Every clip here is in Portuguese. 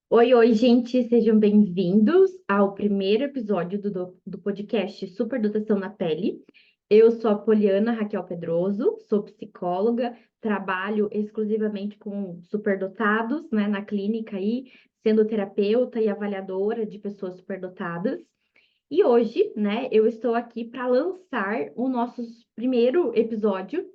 Oi, oi, gente, sejam bem-vindos ao primeiro episódio do podcast Superdotação na Pele. Eu sou a Poliana Raquel Pedroso, sou psicóloga, trabalho exclusivamente com superdotados, né, na clínica aí, sendo terapeuta e avaliadora de pessoas superdotadas. E hoje, né, eu estou aqui para lançar o nosso primeiro episódio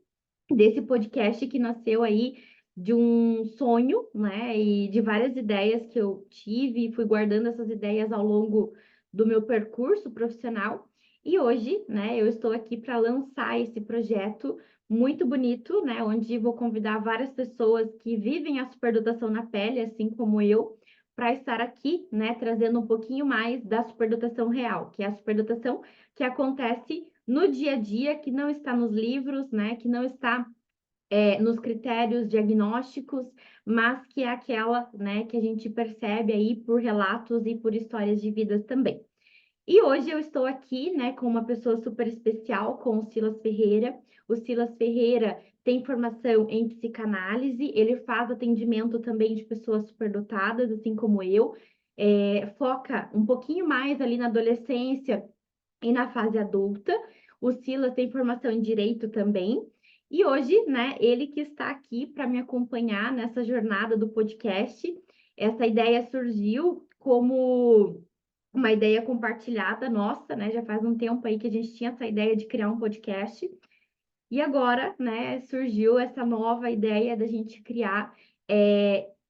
desse podcast que nasceu aí de um sonho, né, e de várias ideias que eu tive e fui guardando essas ideias ao longo do meu percurso profissional. E hoje, né, eu estou aqui para lançar esse projeto muito bonito, né, onde vou convidar várias pessoas que vivem a superdotação na pele, assim como eu, para estar aqui, né, trazendo um pouquinho mais da superdotação real, que é a superdotação que acontece no dia a dia, que não está nos livros, né, que não está nos critérios diagnósticos, mas que é aquela, né, que a gente percebe aí por relatos e por histórias de vidas também. E hoje eu estou aqui, né, com uma pessoa super especial, com o Silas Ferreira. O Silas Ferreira tem formação em psicanálise, ele faz atendimento também de pessoas superdotadas, assim como eu, foca um pouquinho mais ali na adolescência e na fase adulta. O Silas tem formação em direito também. E hoje, né, ele que está aqui para me acompanhar nessa jornada do podcast. Essa ideia surgiu como uma ideia compartilhada nossa, né? Já faz um tempo aí que a gente tinha essa ideia de criar um podcast. E agora, né, surgiu essa nova ideia da gente criar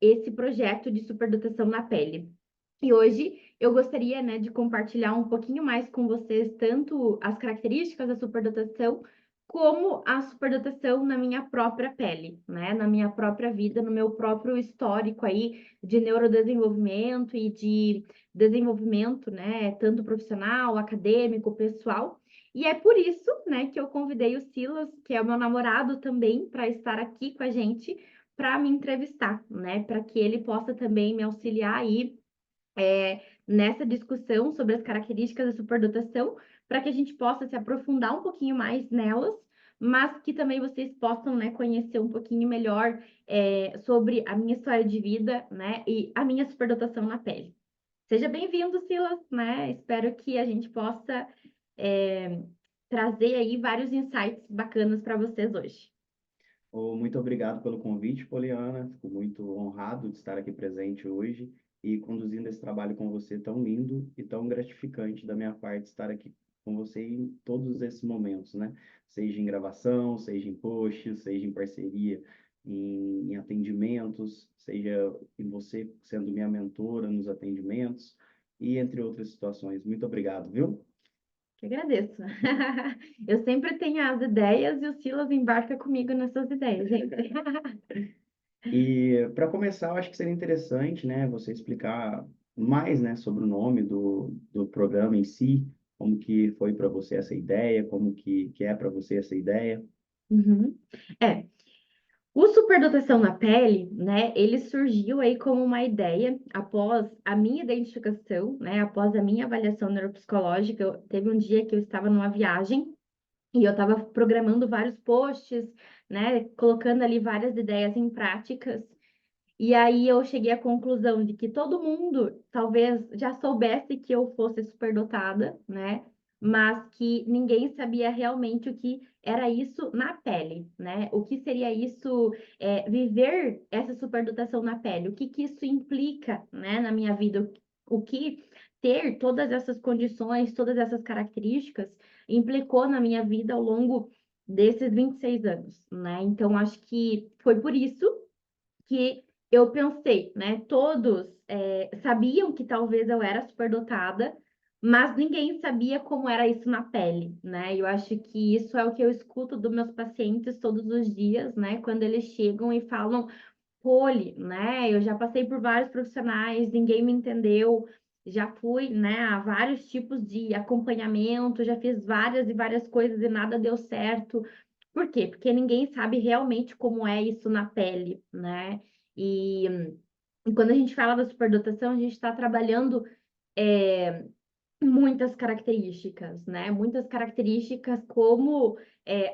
esse projeto de superdotação na pele. E hoje eu gostaria, né, de compartilhar um pouquinho mais com vocês tanto as características da superdotação como a superdotação na minha própria pele, né, na minha própria vida, no meu próprio histórico aí de neurodesenvolvimento e de desenvolvimento, né, tanto profissional, acadêmico, pessoal. E é por isso, né, que eu convidei o Silas, que é o meu namorado também, para estar aqui com a gente, para me entrevistar, né, para que ele possa também me auxiliar aí nessa discussão sobre as características da superdotação, para que a gente possa se aprofundar um pouquinho mais nelas, mas que também vocês possam, né, conhecer um pouquinho melhor sobre a minha história de vida, né, e a minha superdotação na pele. Seja bem-vindo, Silas, né? Espero que a gente possa é, trazer aí vários insights bacanas para vocês hoje. Muito obrigado pelo convite, Poliana. Fico muito honrado de estar aqui presente hoje e conduzindo esse trabalho com você tão lindo e tão gratificante da minha parte estar aqui com você em todos esses momentos, né? Seja em gravação, seja em posts, seja em parceria, em atendimentos, seja em você sendo minha mentora nos atendimentos e entre outras situações. Muito obrigado, viu? Que agradeço. Eu sempre tenho as ideias e o Silas embarca comigo nessas ideias, gente. E para começar, eu acho que seria interessante, né, você explicar mais, né, sobre o nome do programa em si, como que foi para você essa ideia, como que é para você essa ideia. Uhum. É, o superdotação na pele, né, ele surgiu aí como uma ideia após a minha identificação, né, após a minha avaliação neuropsicológica. Teve um dia que eu estava numa viagem e eu estava programando vários posts, né, colocando ali várias ideias em práticas. E aí eu cheguei à conclusão de que todo mundo talvez já soubesse que eu fosse superdotada, né? Mas que ninguém sabia realmente o que era isso na pele, né? O que seria isso, viver essa superdotação na pele? O que que isso implica, né, na minha vida? O que ter todas essas condições, todas essas características implicou na minha vida ao longo desses 26 anos, né? Então, acho que foi por isso que eu pensei, né? Todos sabiam que talvez eu era superdotada, mas ninguém sabia como era isso na pele, né? Eu acho que isso é o que eu escuto dos meus pacientes todos os dias, né? Quando eles chegam e falam, Poli, né? Eu já passei por vários profissionais, ninguém me entendeu. Já fui, né, a vários tipos de acompanhamento, já fiz várias e várias coisas e nada deu certo. Por quê? Porque ninguém sabe realmente como é isso na pele, né? E, e quando a gente fala da superdotação, a gente está trabalhando é, muitas características, né? Muitas características como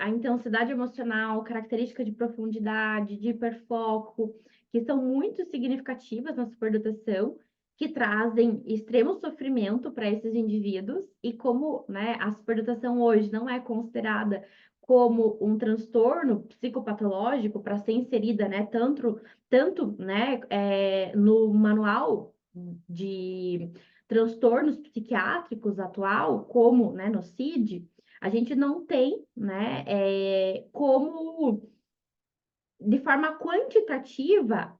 a intensidade emocional, característica de profundidade, de hiperfoco, que são muito significativas na superdotação, que trazem extremo sofrimento para esses indivíduos, e como, né, a superdotação hoje não é considerada como um transtorno psicopatológico para ser inserida, né, tanto né, no manual de transtornos psiquiátricos atual, como, né, no CID, a gente não tem, né, como, de forma quantitativa,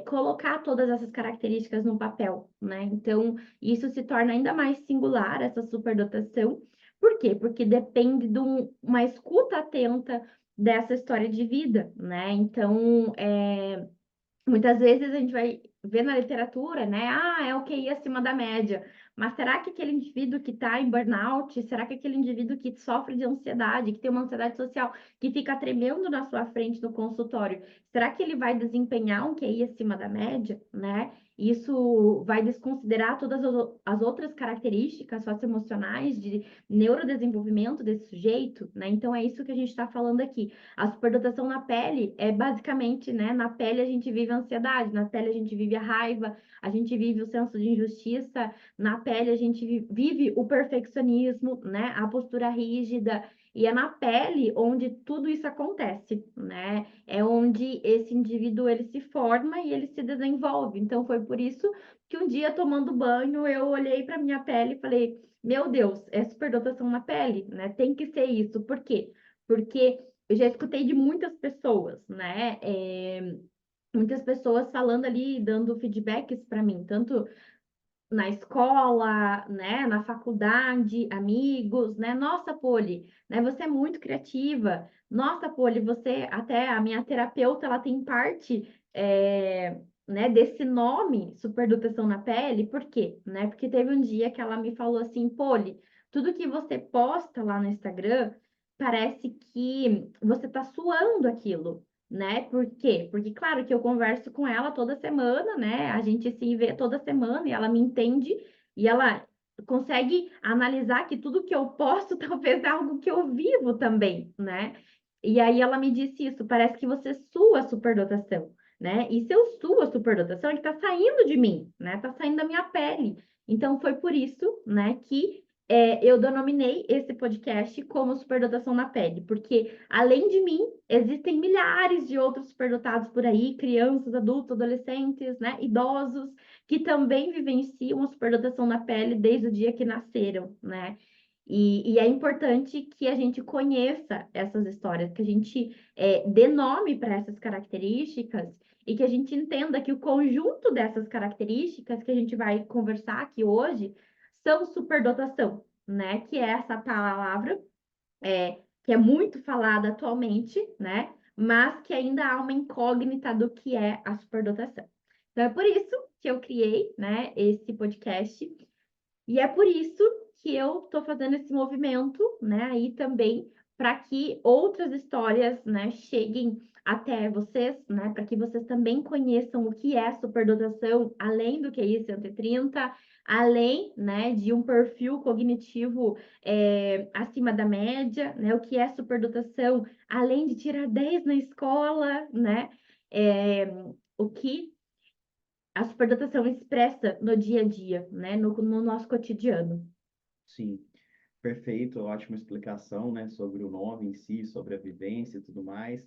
colocar todas essas características no papel, né? Então, isso se torna ainda mais singular, essa superdotação. Por quê? Porque depende de uma escuta atenta dessa história de vida, né? Então, muitas vezes a gente vai ver na literatura, né? Ah, é o QI acima da média. Mas será que aquele indivíduo que está em burnout, será que aquele indivíduo que sofre de ansiedade, que tem uma ansiedade social, que fica tremendo na sua frente no consultório, será que ele vai desempenhar um QI acima da média, né? Isso vai desconsiderar todas as outras características socioemocionais de neurodesenvolvimento desse sujeito, né? Então é isso que a gente está falando aqui. A superdotação na pele é basicamente, né? Na pele a gente vive a ansiedade, na pele a gente vive a raiva, a gente vive o senso de injustiça, na pele a gente vive o perfeccionismo, né? A postura rígida. E é na pele onde tudo isso acontece, né? É onde esse indivíduo ele se forma e ele se desenvolve. Então foi por isso que um dia tomando banho eu olhei para minha pele e falei: "Meu Deus, é superdotação na pele, né? Tem que ser isso". Por quê? Porque eu já escutei de muitas pessoas, né? Muitas pessoas falando ali, dando feedbacks para mim, tanto na escola, né, na faculdade, amigos, né? Nossa, Poli, né, você é muito criativa. Nossa, Poli, você, até a minha terapeuta, ela tem parte, né, desse nome, superdotação na pele. Por quê? Né? Porque teve um dia que ela me falou assim, Poli, tudo que você posta lá no Instagram, parece que você tá suando aquilo, né? Por quê? Porque, claro, que eu converso com ela toda semana, né? A gente se vê toda semana e ela me entende e ela consegue analisar que tudo que eu posto talvez é algo que eu vivo também, né? E aí ela me disse isso, parece que você sua a superdotação, né? E se eu suo a superdotação, é que tá saindo de mim, né? Tá saindo da minha pele. Então foi por isso, né, que eu denominei esse podcast como superdotação na pele, porque além de mim, existem milhares de outros superdotados por aí, crianças, adultos, adolescentes, né, idosos, que também vivenciam a superdotação na pele desde o dia que nasceram, né? E é importante que a gente conheça essas histórias, que a gente dê nome para essas características e que a gente entenda que o conjunto dessas características que a gente vai conversar aqui hoje são superdotação, né? Que é essa palavra que é muito falada atualmente, né? Mas que ainda há uma incógnita do que é a superdotação. Então é por isso que eu criei, né, esse podcast e é por isso que eu estou fazendo esse movimento, né, aí também para que outras histórias, né, cheguem até vocês, né, para que vocês também conheçam o que é superdotação, além do QI 130, além, né, de um perfil cognitivo acima da média, né, o que é superdotação, além de tirar 10 na escola, né, é, o que a superdotação expressa no dia a dia, né, no nosso cotidiano. Sim, perfeito, ótima explicação, né, sobre o nome em si, sobre a vivência e tudo mais.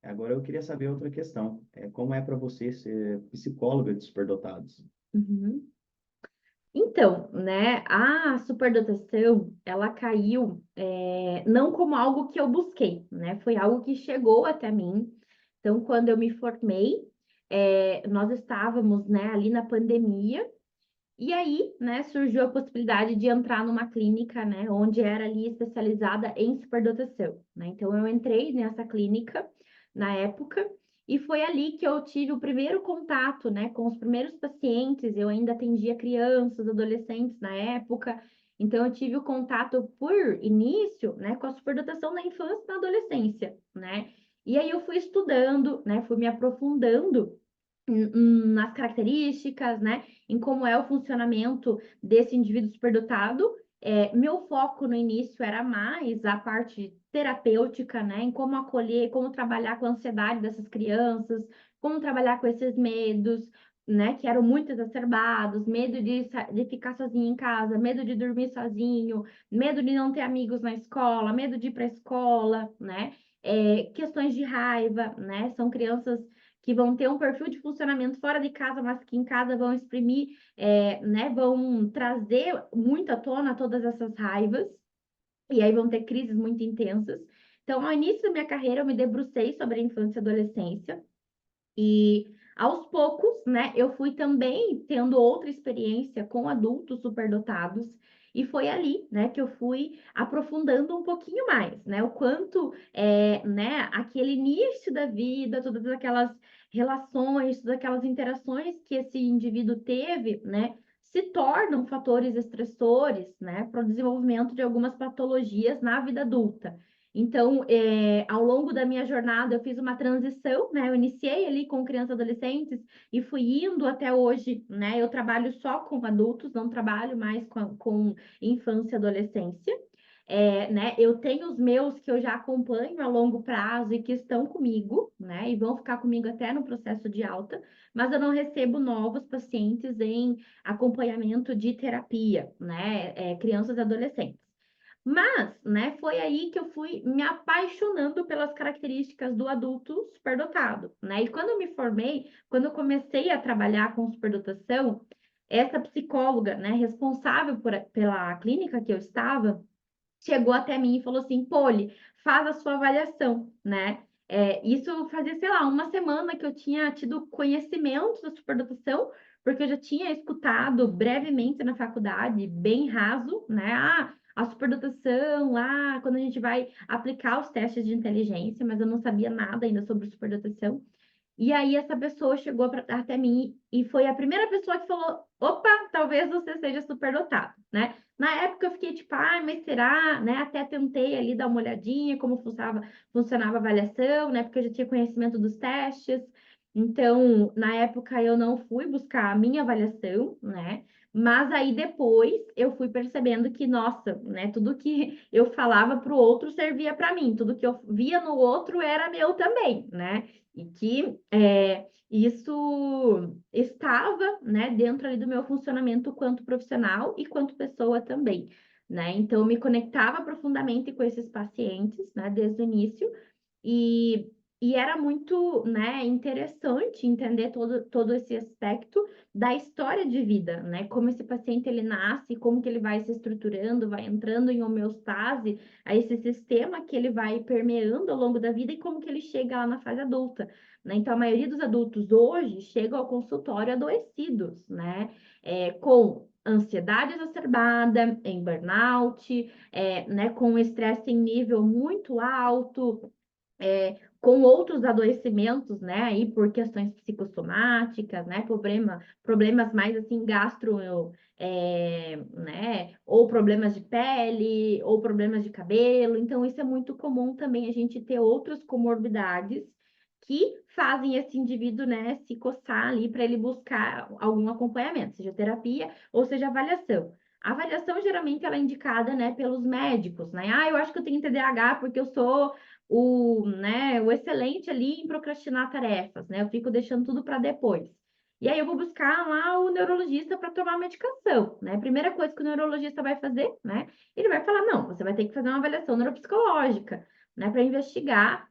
Agora eu queria saber outra questão. Como é para você ser psicóloga de superdotados? Uhum. Então, né, a superdotação, ela caiu, não como algo que eu busquei, né, foi algo que chegou até mim. Então, quando eu me formei, nós estávamos, né, ali na pandemia, e aí, né, surgiu a possibilidade de entrar numa clínica, né, onde era ali especializada em superdotação, né? Então eu entrei nessa clínica na época e foi ali que eu tive o primeiro contato, né, com os primeiros pacientes. Eu ainda atendia crianças, adolescentes na época. Então eu tive o contato por início, né, com a superdotação na infância e na adolescência, né? E aí eu fui estudando, né, fui me aprofundando nas características, né, em como é o funcionamento desse indivíduo superdotado. Meu foco no início era mais a parte terapêutica, né, em como acolher, como trabalhar com a ansiedade dessas crianças, como trabalhar com esses medos, né, que eram muito exacerbados, medo de ficar sozinho em casa, medo de dormir sozinho, medo de não ter amigos na escola, medo de ir para a escola, né? Questões de raiva, né? São crianças que vão ter um perfil de funcionamento fora de casa, mas que em casa vão exprimir, né? Vão trazer muito à tona todas essas raivas, e aí vão ter crises muito intensas. Então, ao início da minha carreira, eu me debrucei sobre a infância e adolescência, e aos poucos, né, eu fui também tendo outra experiência com adultos superdotados, e foi ali, né, que eu fui aprofundando um pouquinho mais, né, o quanto, né, aquele início da vida, todas aquelas relações, todas aquelas interações que esse indivíduo teve, né, se tornam fatores estressores, né, para o desenvolvimento de algumas patologias na vida adulta. Então, ao longo da minha jornada, eu fiz uma transição, né? Eu iniciei ali com crianças e adolescentes e fui indo até hoje, né? Eu trabalho só com adultos, não trabalho mais com infância e adolescência. Né? Eu tenho os meus que eu já acompanho a longo prazo e que estão comigo, né? E vão ficar comigo até no processo de alta, mas eu não recebo novos pacientes em acompanhamento de terapia, né? Crianças e adolescentes. Mas, né, foi aí que eu fui me apaixonando pelas características do adulto superdotado, né? E quando eu me formei, quando eu comecei a trabalhar com superdotação, essa psicóloga, né, responsável pela clínica que eu estava, chegou até mim e falou assim: Poli, faz a sua avaliação, né? Isso fazia, sei lá, uma semana que eu tinha tido conhecimento da superdotação, porque eu já tinha escutado brevemente na faculdade, bem raso, né? Ah, a superdotação lá, quando a gente vai aplicar os testes de inteligência, mas eu não sabia nada ainda sobre superdotação. E aí essa pessoa chegou até mim e foi a primeira pessoa que falou: opa, talvez você seja superdotado, né? Na época eu fiquei tipo, ah, mas será, né? Até tentei ali dar uma olhadinha como funcionava a avaliação, né? Porque eu já tinha conhecimento dos testes. Então, na época eu não fui buscar a minha avaliação, né? Mas aí depois eu fui percebendo que, nossa, né? Tudo que eu falava para o outro servia para mim, tudo que eu via no outro era meu também, né? E que isso estava, né, dentro ali do meu funcionamento quanto profissional e quanto pessoa também, né? Então, eu me conectava profundamente com esses pacientes, né, desde o início, e, e era muito, né, interessante entender todo esse aspecto da história de vida, né? Como esse paciente ele nasce, como que ele vai se estruturando, vai entrando em homeostase a esse sistema que ele vai permeando ao longo da vida e como que ele chega lá na fase adulta, né? Então, a maioria dos adultos hoje chegam ao consultório adoecidos, né? Com ansiedade exacerbada, em burnout, né? Com estresse em nível muito alto, com outros adoecimentos, né, aí por questões psicossomáticas, né, problemas mais assim né, ou problemas de pele, ou problemas de cabelo. Então, isso é muito comum também a gente ter outras comorbidades que fazem esse indivíduo, né, se coçar ali para ele buscar algum acompanhamento, seja terapia ou seja avaliação. A avaliação geralmente ela é indicada, né, pelos médicos, né? Ah, eu acho que eu tenho TDAH porque eu sou né, o excelente ali em procrastinar tarefas, né? Eu fico deixando tudo para depois. E aí eu vou buscar lá o neurologista para tomar medicação, né? A primeira coisa que o neurologista vai fazer, né? Ele vai falar, não, você vai ter que fazer uma avaliação neuropsicológica, né? Para investigar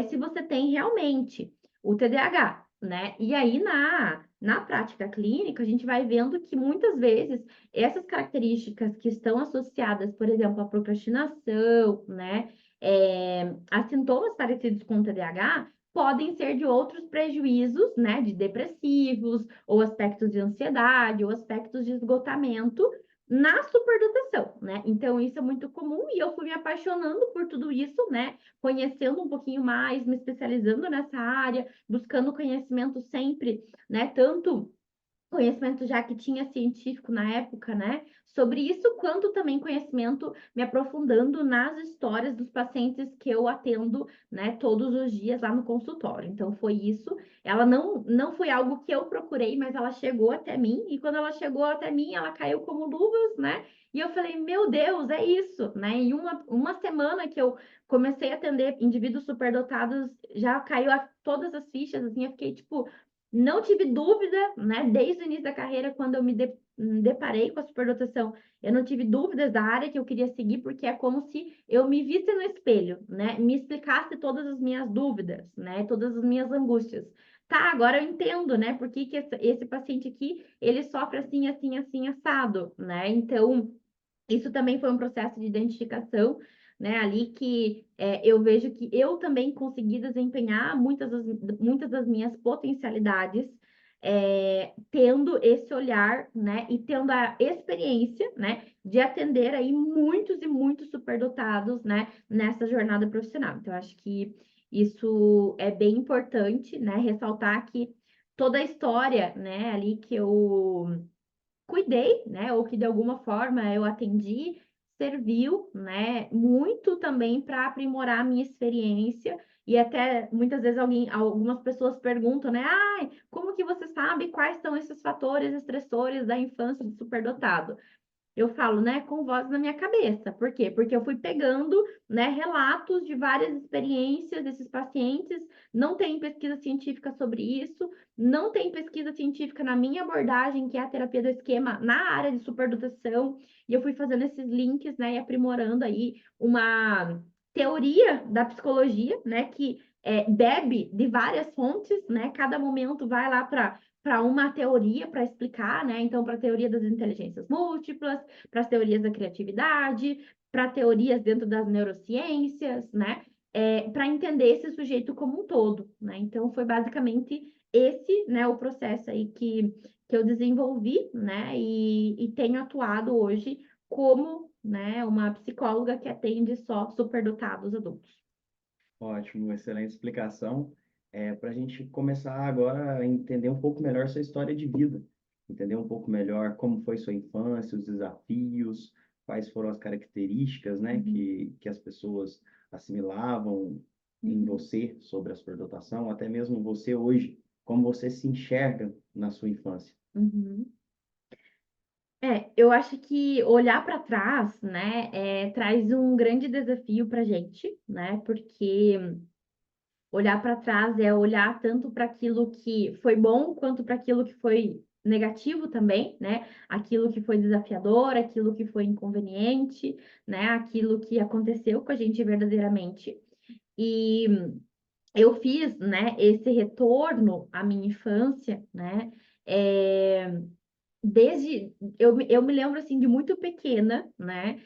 se você tem realmente o TDAH, né? E aí na prática clínica, a gente vai vendo que muitas vezes essas características que estão associadas, por exemplo, à procrastinação, né? A sintomas parecidos com o TDAH podem ser de outros prejuízos, né, de depressivos, ou aspectos de ansiedade, ou aspectos de esgotamento na superdotação, né? Então, isso é muito comum e eu fui me apaixonando por tudo isso, né? Conhecendo um pouquinho mais, me especializando nessa área, buscando conhecimento sempre, né? Tanto conhecimento já que tinha científico na época, né, sobre isso, quanto também conhecimento me aprofundando nas histórias dos pacientes que eu atendo, né, todos os dias lá no consultório. Então, foi isso. Ela não foi algo que eu procurei, mas ela chegou até mim, e quando ela chegou até mim, ela caiu como luvas, né, e eu falei, meu Deus, é isso, né, em uma semana que eu comecei a atender indivíduos superdotados, já caiu todas as fichas, assim, eu fiquei, tipo, não tive dúvida, né, desde o início da carreira, quando eu me deparei com a superdotação, eu não tive dúvidas da área que eu queria seguir, porque é como se eu me visse no espelho, né, me explicasse todas as minhas dúvidas, né, todas as minhas angústias. Tá, agora eu entendo, né, por que que esse paciente aqui, ele sofre assim, assim, assim, assado, né, então isso também foi um processo de identificação, né? Ali que eu vejo que eu também consegui desempenhar muitas das minhas potencialidades, tendo esse olhar, né? E tendo a experiência, né? De atender aí muitos e muitos superdotados, né? Nessa jornada profissional. Então, acho que isso é bem importante, né? Ressaltar que toda a história, né? Ali que eu cuidei, né, ou que de alguma forma eu atendi, serviu, né, muito também para aprimorar a minha experiência. E até muitas vezes algumas pessoas perguntam, né, ai, como que você sabe quais são esses fatores estressores da infância do superdotado? Eu falo, né, com voz na minha cabeça. Por quê? Porque eu fui pegando, né, relatos de várias experiências desses pacientes. Não tem pesquisa científica sobre isso, não tem pesquisa científica na minha abordagem, que é a terapia do esquema, na área de superdotação. E eu fui fazendo esses links, né, e aprimorando aí uma teoria da psicologia, né, que bebe de várias fontes, né? Cada momento vai lá para uma teoria para explicar, né? Então, para a teoria das inteligências múltiplas, para as teorias da criatividade, para teorias dentro das neurociências, né? Para entender esse sujeito como um todo, né? Então, foi basicamente esse, né, o processo aí que eu desenvolvi, né? E tenho atuado hoje como, né, uma psicóloga que atende só superdotados adultos. Ótimo, excelente explicação. Para a gente começar agora a entender um pouco melhor sua história de vida, entender um pouco melhor como foi sua infância, os desafios, quais foram as características, né, Uhum, que as pessoas assimilavam em uhum, você sobre a superdotação, até mesmo você hoje, como você se enxerga na sua infância. uhum. Eu acho que olhar para trás, né, traz um grande desafio para gente, né, porque olhar para trás é olhar tanto para aquilo que foi bom quanto para aquilo que foi negativo também, né, aquilo que foi desafiador, aquilo que foi inconveniente, né, aquilo que aconteceu com a gente verdadeiramente. E eu fiz, né, esse retorno à minha infância, né, é, desde eu me lembro assim de muito pequena, né?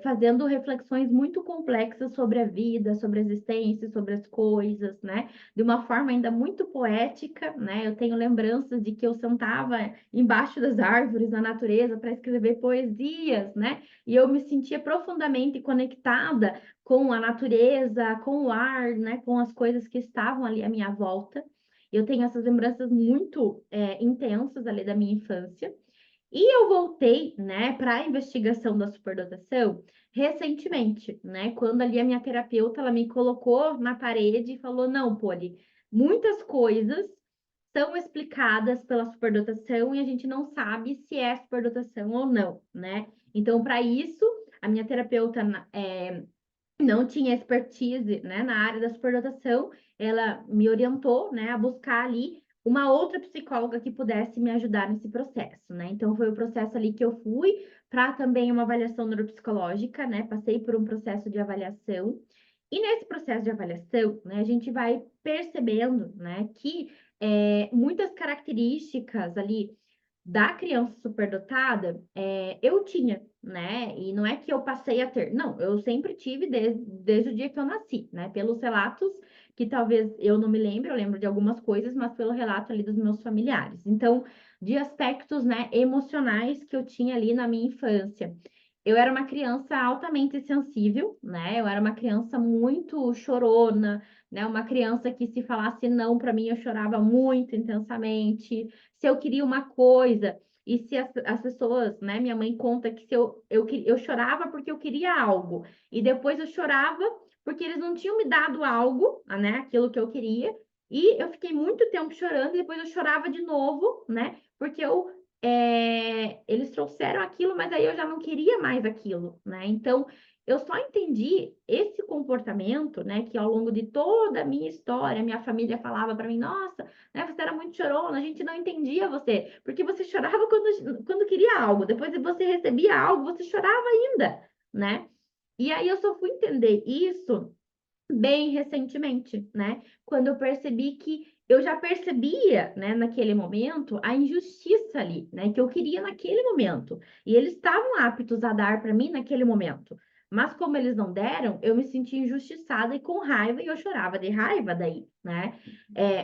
Fazendo reflexões muito complexas sobre a vida, sobre a existência, sobre as coisas, né? De uma forma ainda muito poética, né? Eu tenho lembranças de que eu sentava embaixo das árvores na natureza para escrever poesias, né? E eu me sentia profundamente conectada com a natureza, com o ar, né? Com as coisas que estavam ali à minha volta. Eu tenho essas lembranças muito intensas ali da minha infância. E eu voltei, né, para a investigação da superdotação recentemente, né, quando ali a minha terapeuta ela me colocou na parede e falou: não, Poli, muitas coisas são explicadas pela superdotação e a gente não sabe se é superdotação ou não, né? Então, para isso, a minha terapeuta não tinha expertise, né, na área da superdotação, ela me orientou, né, a buscar ali uma outra psicóloga que pudesse me ajudar nesse processo, né? Então foi o processo ali que eu fui para também uma avaliação neuropsicológica, né? Passei por um processo de avaliação. E nesse processo de avaliação, né, a gente vai percebendo, né, que muitas características ali da criança superdotada, eu tinha, né? E não é que eu passei a ter, não, eu sempre tive desde o dia que eu nasci, né? Pelos relatos que talvez eu não me lembre, eu lembro de algumas coisas, mas pelo relato ali dos meus familiares. Então, de aspectos, né, emocionais que eu tinha ali na minha infância. eu era uma criança altamente sensível, né? Eu era uma criança muito chorona, né? Uma criança que se falasse não para mim, eu chorava muito intensamente. Se eu queria uma coisa, e se as pessoas, né? Minha mãe conta que se eu chorava porque eu queria algo, e depois eu chorava porque eles não tinham me dado algo, né? Aquilo que eu queria. E eu fiquei muito tempo chorando, e depois eu chorava de novo, né? Porque eles trouxeram aquilo, mas aí eu já não queria mais aquilo, né? Então, eu só entendi esse comportamento, né? Que ao longo de toda a minha história, minha família falava para mim: nossa, né? Você era muito chorona, a gente não entendia você, porque você chorava quando queria algo, depois de você recebia algo, você chorava ainda, né? E aí eu só fui entender isso bem recentemente, né? Quando eu percebi que eu já percebia, né, naquele momento, a injustiça ali, né, que eu queria naquele momento. E eles estavam aptos a dar para mim naquele momento. Mas como eles não deram, eu me senti injustiçada e com raiva, e eu chorava de raiva daí, né?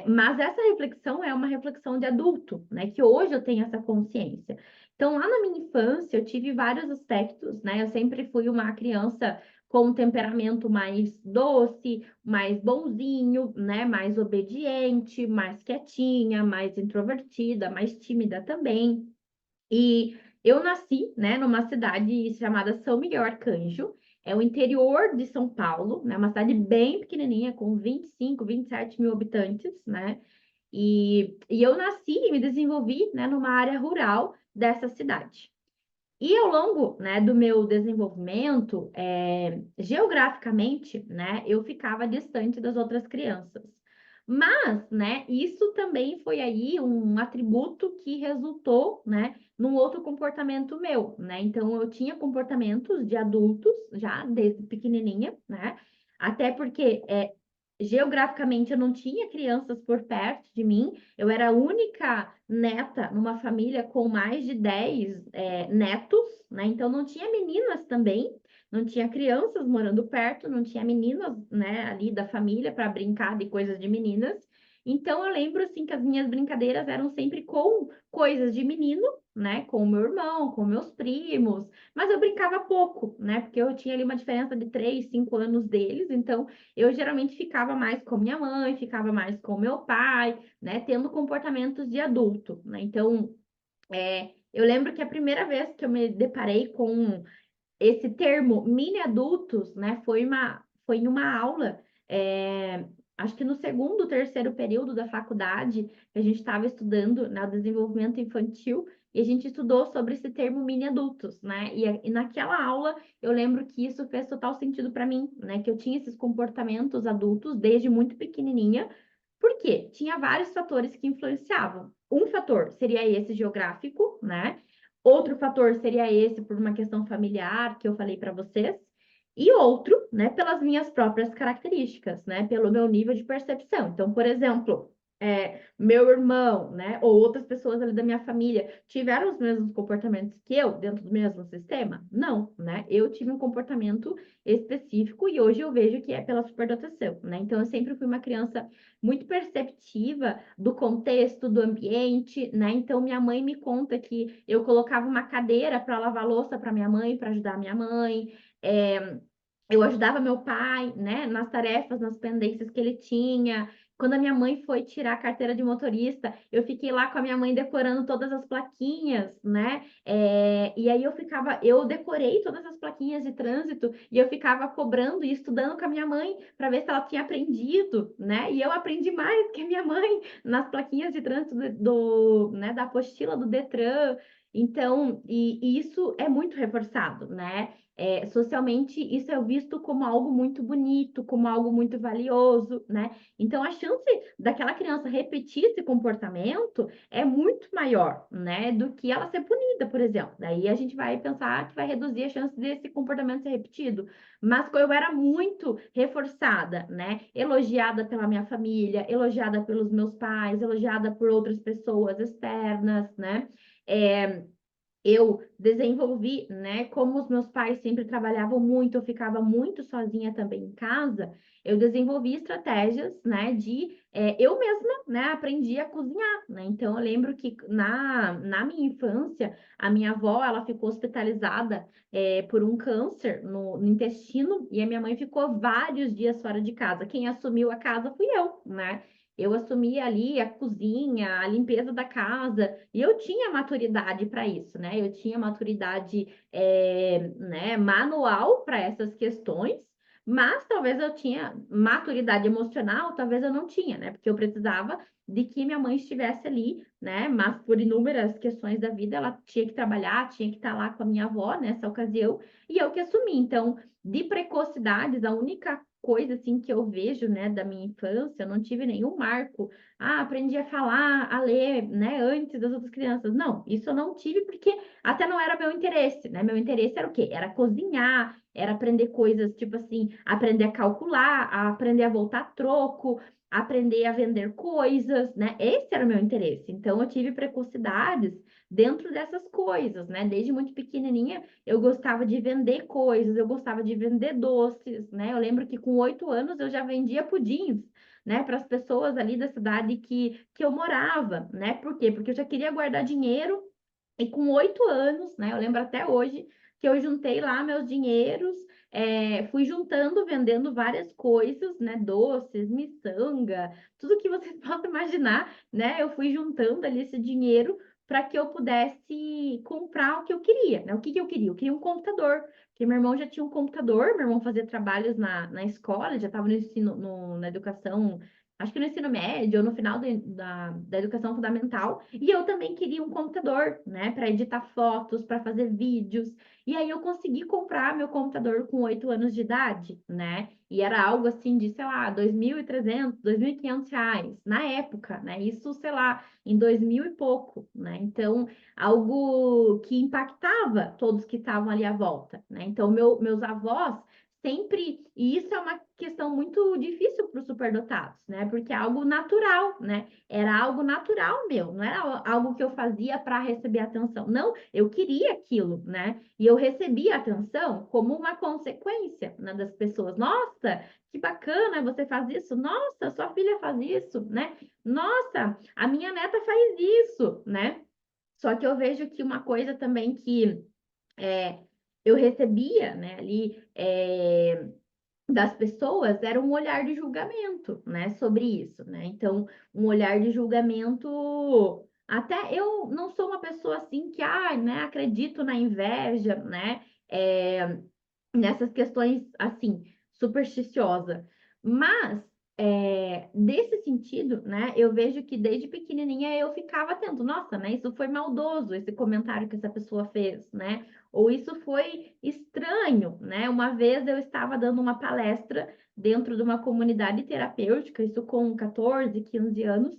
Mas essa reflexão é uma reflexão de adulto, né? Que hoje eu tenho essa consciência. Então, lá na minha infância, eu tive vários aspectos, né? Eu sempre fui uma criança com um temperamento mais doce, mais bonzinho, né? Mais obediente, mais quietinha, mais introvertida, mais tímida também. E eu nasci, né, numa cidade chamada São Miguel Arcanjo, é o interior de São Paulo, né? Uma cidade bem pequenininha, com 25, 27 mil habitantes, né? E eu nasci e me desenvolvi, né, numa área rural dessa cidade. E ao longo, né, do meu desenvolvimento, geograficamente, né, eu ficava distante das outras crianças. Mas, né, isso também foi aí um atributo que resultou, né, num outro comportamento meu, né? Então, eu tinha comportamentos de adultos já desde pequenininha, né? Até porque geograficamente eu não tinha crianças por perto de mim, eu era a única neta numa família com mais de 10 netos, né? Então não tinha meninas também, não tinha crianças morando perto, não tinha meninas, né, ali da família para brincar de coisas de meninas. Então eu lembro assim que as minhas brincadeiras eram sempre com coisas de menino, né, com o meu irmão, com meus primos, mas eu brincava pouco, né, porque eu tinha ali uma diferença de 3, 5 anos deles, então eu geralmente ficava mais com minha mãe, ficava mais com meu pai, né, tendo comportamentos de adulto, né? Então, eu lembro que a primeira vez que eu me deparei com esse termo mini adultos, né, foi em uma aula, acho que no segundo, terceiro período da faculdade, que a gente estava estudando, né, o desenvolvimento infantil, e a gente estudou sobre esse termo mini adultos, né? E naquela aula eu lembro que isso fez total sentido para mim, né? Que eu tinha esses comportamentos adultos desde muito pequenininha, porque tinha vários fatores que influenciavam. Um fator seria esse geográfico, né? Outro fator seria esse por uma questão familiar que eu falei para vocês, e outro, né, pelas minhas próprias características, né, pelo meu nível de percepção. Então, por exemplo, meu irmão, né, ou outras pessoas ali da minha família tiveram os mesmos comportamentos que eu dentro do mesmo sistema? Não, né? Eu tive um comportamento específico e hoje eu vejo que é pela superdotação, né? Então, eu sempre fui uma criança muito perceptiva do contexto, do ambiente, né? Então, minha mãe me conta que eu colocava uma cadeira para lavar louça para minha mãe, para ajudar minha mãe. Eu ajudava meu pai, né, nas tarefas, nas pendências que ele tinha. Quando a minha mãe foi tirar a carteira de motorista, eu fiquei lá com a minha mãe decorando todas as plaquinhas, né? E aí eu decorei todas as plaquinhas de trânsito e eu ficava cobrando e estudando com a minha mãe para ver se ela tinha aprendido, né? E eu aprendi mais que a minha mãe nas plaquinhas de trânsito né, da apostila do Detran. Então, e isso é muito reforçado, né? Socialmente, isso é visto como algo muito bonito, como algo muito valioso, né? Então, a chance daquela criança repetir esse comportamento é muito maior, né? Do que ela ser punida, por exemplo. Daí a gente vai pensar que vai reduzir a chance desse comportamento ser repetido. Mas eu era muito reforçada, né? Elogiada pela minha família, elogiada pelos meus pais, elogiada por outras pessoas externas, né? É, eu desenvolvi, né? Como os meus pais sempre trabalhavam muito, eu ficava muito sozinha também em casa, eu desenvolvi estratégias, né? Eu mesma, né? Aprendi a cozinhar, né? Então eu lembro que na minha infância, a minha avó, ela ficou hospitalizada por um câncer no intestino e a minha mãe ficou vários dias fora de casa. Quem assumiu a casa fui eu, né? Eu assumi ali a cozinha, a limpeza da casa, e eu tinha maturidade para isso, né? Eu tinha maturidade, né, manual para essas questões, mas talvez eu tinha maturidade emocional, talvez eu não tinha, né? Porque eu precisava de que minha mãe estivesse ali, né? Mas por inúmeras questões da vida, ela tinha que trabalhar, tinha que estar lá com a minha avó nessa ocasião, e eu que assumi. Então, de precocidades, a única coisa assim que eu vejo, né, da minha infância, eu não tive nenhum marco. Ah, aprendi a falar, a ler, né, antes das outras crianças. Não, isso eu não tive porque até não era meu interesse, né? Meu interesse era o quê? Era cozinhar, era aprender coisas, tipo assim, aprender a calcular, a aprender a voltar troco, aprender a vender coisas, né? Esse era o meu interesse. Então eu tive precocidades dentro dessas coisas, né? Desde muito pequenininha eu gostava de vender coisas, eu gostava de vender doces, né? Eu lembro que com 8 anos eu já vendia pudins, né, para as pessoas ali da cidade que eu morava, né? Por quê? Porque eu já queria guardar dinheiro e com 8 anos, né? Eu lembro até hoje que eu juntei lá meus dinheiros, fui juntando, vendendo várias coisas, né? Doces, miçanga, tudo que vocês possam imaginar, né? Eu fui juntando ali esse dinheiro para que eu pudesse comprar o que eu queria, né? O que que eu queria? Eu queria um computador, porque meu irmão já tinha um computador, meu irmão fazia trabalhos na escola, já estava no ensino, na educação, acho que no ensino médio ou no final da educação fundamental, e eu também queria um computador, né, para editar fotos, para fazer vídeos, e aí eu consegui comprar meu computador com 8 anos de idade, né, e era algo assim de, sei lá, 2.300, 2.500 reais, na época, né, isso, sei lá, em 2000 e pouco, né, então, algo que impactava todos que estavam ali à volta, né, então, meus avós sempre, e isso é uma questão muito difícil para os superdotados, né? Porque é algo natural, né? Era algo natural meu, não era algo que eu fazia para receber atenção. Não, eu queria aquilo, né? E eu recebia atenção como uma consequência, né, das pessoas. Nossa, que bacana, você faz isso. Nossa, sua filha faz isso, né? Nossa, a minha neta faz isso, né? Só que eu vejo que uma coisa também que é, eu recebia, né, ali das pessoas era um olhar de julgamento, né, sobre isso, né? Então, um olhar de julgamento. Até eu não sou uma pessoa assim que, né, acredito na inveja, né? É, nessas questões assim, supersticiosa. Mas, desse sentido, né, eu vejo que desde pequenininha eu ficava atento, nossa, né, isso foi maldoso, esse comentário que essa pessoa fez, né, ou isso foi estranho, né, uma vez eu estava dando uma palestra dentro de uma comunidade terapêutica, isso com 14, 15 anos,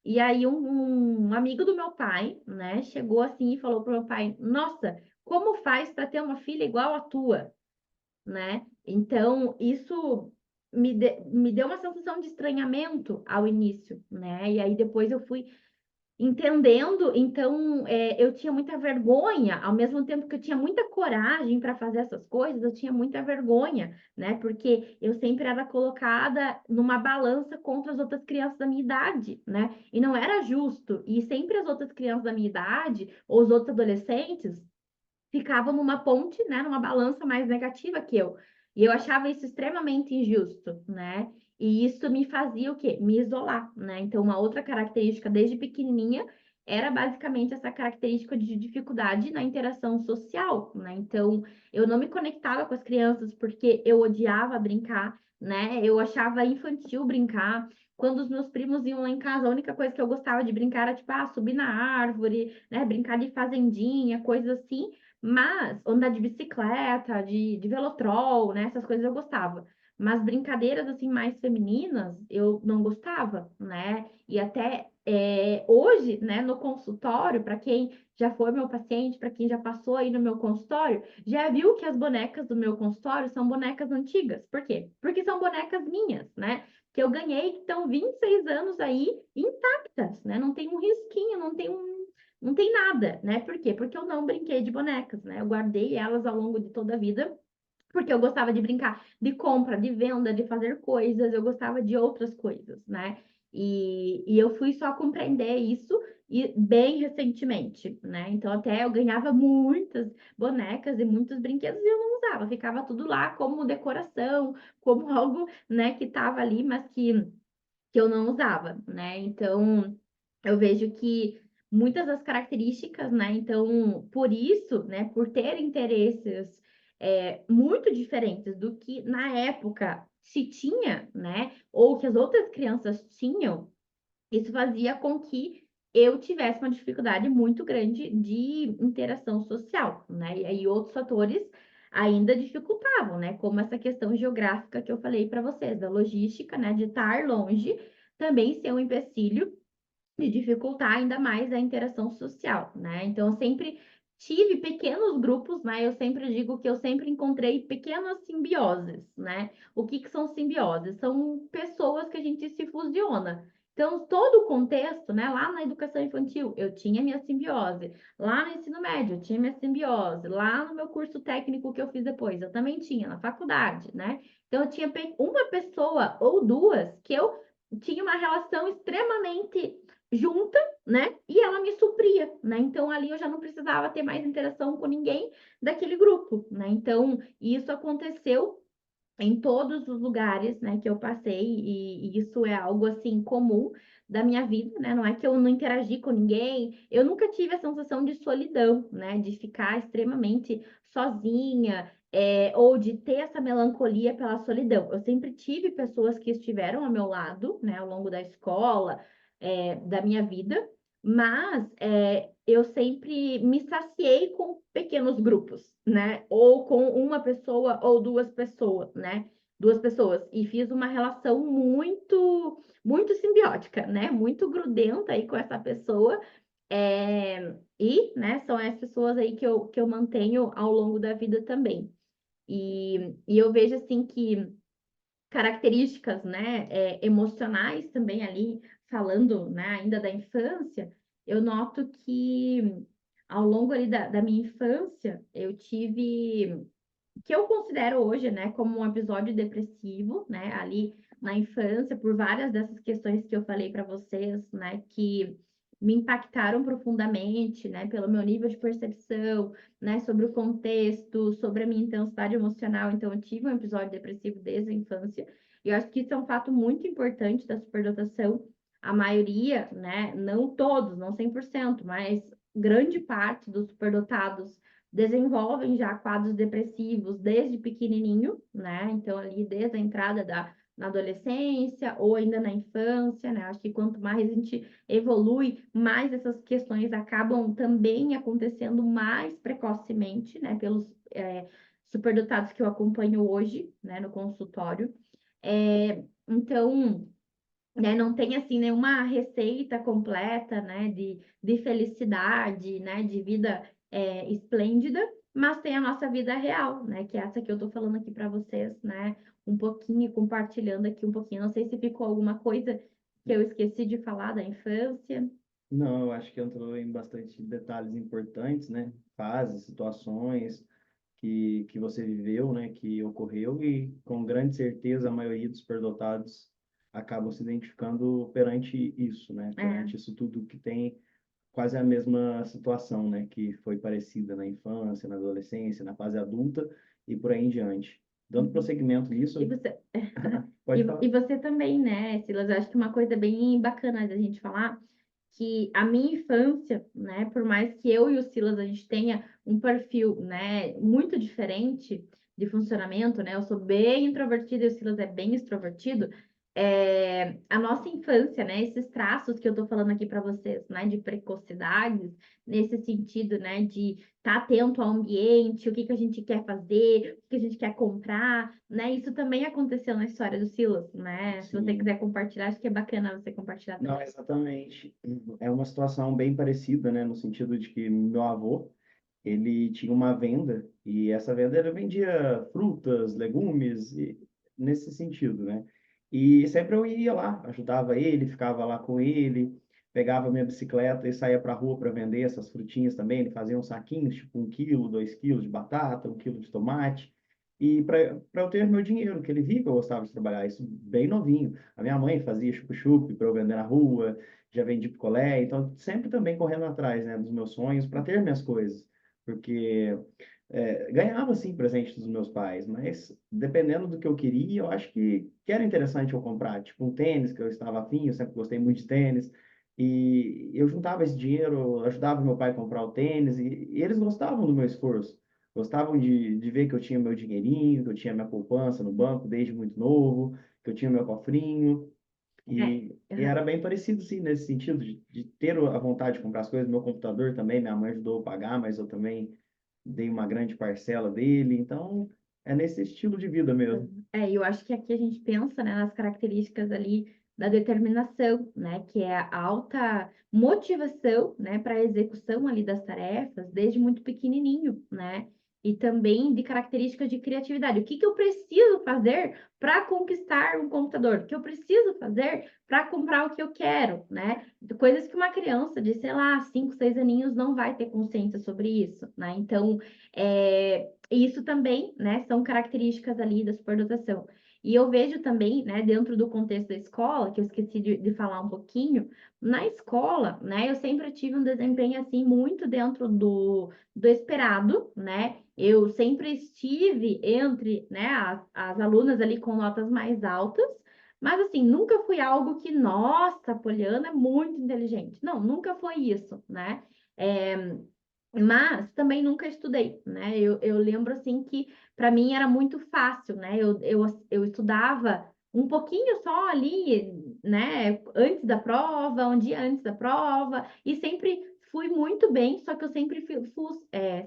e aí um amigo do meu pai, né, chegou assim e falou pro meu pai, nossa, como faz para ter uma filha igual a tua? Né? Então, isso me deu uma sensação de estranhamento ao início, né? E aí depois eu fui entendendo, então eu tinha muita vergonha, ao mesmo tempo que eu tinha muita coragem para fazer essas coisas, eu tinha muita vergonha, né? Porque eu sempre era colocada numa balança contra as outras crianças da minha idade, né? E não era justo. E sempre as outras crianças da minha idade, ou os outros adolescentes, ficavam numa ponte, né, numa balança mais negativa que eu. E eu achava isso extremamente injusto, né? E isso me fazia o quê? Me isolar, né? Então, uma outra característica desde pequenininha era basicamente essa característica de dificuldade na interação social, né? Então, eu não me conectava com as crianças porque eu odiava brincar, né? Eu achava infantil brincar. Quando os meus primos iam lá em casa, a única coisa que eu gostava de brincar era, tipo, subir na árvore, né? Brincar de fazendinha, coisas assim. Mas andar de bicicleta, de velotrol, né? Essas coisas eu gostava. Mas brincadeiras assim mais femininas eu não gostava, né? E até hoje, né, no consultório, para quem já foi meu paciente, para quem já passou aí no meu consultório, já viu que as bonecas do meu consultório são bonecas antigas. Por quê? Porque são bonecas minhas, né? Que eu ganhei, que estão 26 anos aí intactas, né? Não tem um risquinho, não tem não tem nada, né? Por quê? Porque eu não brinquei de bonecas, né? Eu guardei elas ao longo de toda a vida, porque eu gostava de brincar de compra, de venda, de fazer coisas, eu gostava de outras coisas, né? E eu fui só compreender isso e bem recentemente, né? Então até eu ganhava muitas bonecas e muitos brinquedos e eu não usava, ficava tudo lá como decoração, como algo, né, que tava ali, mas que eu não usava, né? Então, eu vejo que muitas das características, né? Então, por isso, né? Por ter interesses muito diferentes do que na época se tinha, né? Ou que as outras crianças tinham, isso fazia com que eu tivesse uma dificuldade muito grande de interação social, né? E aí outros fatores ainda dificultavam, né? Como essa questão geográfica que eu falei para vocês, da logística, né? De estar longe, também ser um empecilho e dificultar ainda mais a interação social, né? Então, eu sempre tive pequenos grupos, né? Eu sempre digo que eu sempre encontrei pequenas simbioses, né? O que que são simbioses? São pessoas que a gente se fusiona. Então, todo o contexto, né? Lá na educação infantil, eu tinha minha simbiose. Lá no ensino médio, eu tinha minha simbiose. Lá no meu curso técnico que eu fiz depois, eu também tinha, na faculdade, né? Então, eu tinha uma pessoa ou duas que eu tinha uma relação extremamente junta, né? E ela me supria, né? Então ali eu já não precisava ter mais interação com ninguém daquele grupo, né? Então isso aconteceu em todos os lugares, né, que eu passei, e isso é algo assim comum da minha vida, né? Não é que eu não interagi com ninguém, eu nunca tive a sensação de solidão, né, de ficar extremamente sozinha, ou de ter essa melancolia pela solidão. Eu sempre tive pessoas que estiveram ao meu lado, né, ao longo da escola, da minha vida, mas eu sempre me saciei com pequenos grupos, né? Ou com uma pessoa ou duas pessoas, né? Duas pessoas. E fiz uma relação muito simbiótica, né? Muito grudenta aí com essa pessoa. Né, são as pessoas aí que eu mantenho ao longo da vida também. E eu vejo assim que características, né, emocionais também ali, falando, né, ainda da infância, eu noto que ao longo ali da minha infância, eu tive, que eu considero hoje, né, como um episódio depressivo, né, ali na infância, por várias dessas questões que eu falei para vocês, né, que me impactaram profundamente, né, pelo meu nível de percepção, né, sobre o contexto, sobre a minha intensidade emocional. Então, eu tive um episódio depressivo desde a infância. E eu acho que isso é um fato muito importante da superdotação. A maioria, né, não todos, não 100%, mas grande parte dos superdotados desenvolvem já quadros depressivos desde pequenininho, né? Então, ali desde a entrada na adolescência ou ainda na infância, né? Acho que quanto mais a gente evolui, mais essas questões acabam também acontecendo mais precocemente, né? Pelos superdotados que eu acompanho hoje, né? No consultório. Então, né, não tem assim nenhuma receita completa, né, de felicidade, né, de vida esplêndida, mas tem a nossa vida real, né, que é essa que eu tô falando aqui para vocês, né, um pouquinho, compartilhando aqui um pouquinho. Não sei se ficou alguma coisa que eu esqueci de falar da infância. Não, eu acho que entrou em bastante detalhes importantes, né? Fases, situações que você viveu, né? Que ocorreu e com grande certeza a maioria dos superdotados acabam se identificando perante isso, né? É. Perante isso tudo que tem quase a mesma situação, né? Que foi parecida na infância, na adolescência, na fase adulta e por aí em diante. Dando Uhum. prosseguimento E nisso, você, pode falar. e você também, né, Silas? Eu acho que uma coisa bem bacana da gente falar que a minha infância, né, por mais que eu e o Silas a gente tenha um perfil, né, muito diferente de funcionamento, né? Eu sou bem introvertida e o Silas é bem extrovertido. A nossa infância, né, esses traços que eu tô falando aqui para vocês, né, de precocidades, nesse sentido, né, de estar atento ao ambiente, o que que a gente quer fazer, o que que a gente quer comprar, né? Isso também aconteceu na história do Silas, né? Se você Sim. quiser compartilhar, acho que é bacana você compartilhar Não, também. exatamente. É uma situação bem parecida, né? No sentido de que meu avô, ele tinha uma venda e essa venda ele vendia frutas, legumes, e, nesse sentido, né? E sempre eu ia lá, ajudava ele, ficava lá com ele. pegava minha bicicleta e saía para a rua para vender essas frutinhas também. Ele fazia uns saquinhos, tipo 1 quilo, 2 quilos de batata, 1 quilo de tomate. E para eu ter meu dinheiro, que ele via que eu gostava de trabalhar, isso bem novinho. A minha mãe fazia chup-chup para eu vender na rua, já vendi picolé, então sempre também correndo atrás, né, dos meus sonhos para ter minhas coisas. Porque ganhava sim presente dos meus pais, mas dependendo do que eu queria, eu acho que era interessante eu comprar, tipo um tênis que eu estava afim, eu sempre gostei muito de tênis, e eu juntava esse dinheiro, ajudava meu pai a comprar o tênis, e eles gostavam do meu esforço, gostavam de ver que eu tinha meu dinheirinho, que eu tinha minha poupança no banco desde muito novo, que eu tinha meu cofrinho, É. e era bem parecido, sim, nesse sentido, de ter a vontade de comprar as coisas. Meu computador também, minha mãe ajudou a pagar, mas eu também dei uma grande parcela dele. Então, é nesse estilo de vida mesmo. Eu acho que aqui a gente pensa, né, nas características ali da determinação, né, que é a alta motivação, né, para a execução ali das tarefas desde muito pequenininho, né, e também de características de criatividade. O que que eu preciso fazer para conquistar um computador? O que eu preciso fazer para comprar o que eu quero, né? Coisas que uma criança de, sei lá, 5, 6 aninhos não vai ter consciência sobre isso, né? Então, e isso também, né, são características ali da superdotação. E eu vejo também, né, dentro do contexto da escola, que eu esqueci de falar um pouquinho, na escola, né, eu sempre tive um desempenho, assim, muito dentro do esperado, né, eu sempre estive entre, né, as alunas ali com notas mais altas, mas, assim, nunca fui algo que, nossa, a Poliana é muito inteligente. Não, nunca foi isso, né? É, mas também nunca estudei, né? Eu lembro assim que para mim era muito fácil, né? Eu estudava um pouquinho só ali, né? Antes da prova, um dia antes da prova, e sempre fui muito bem, só que eu sempre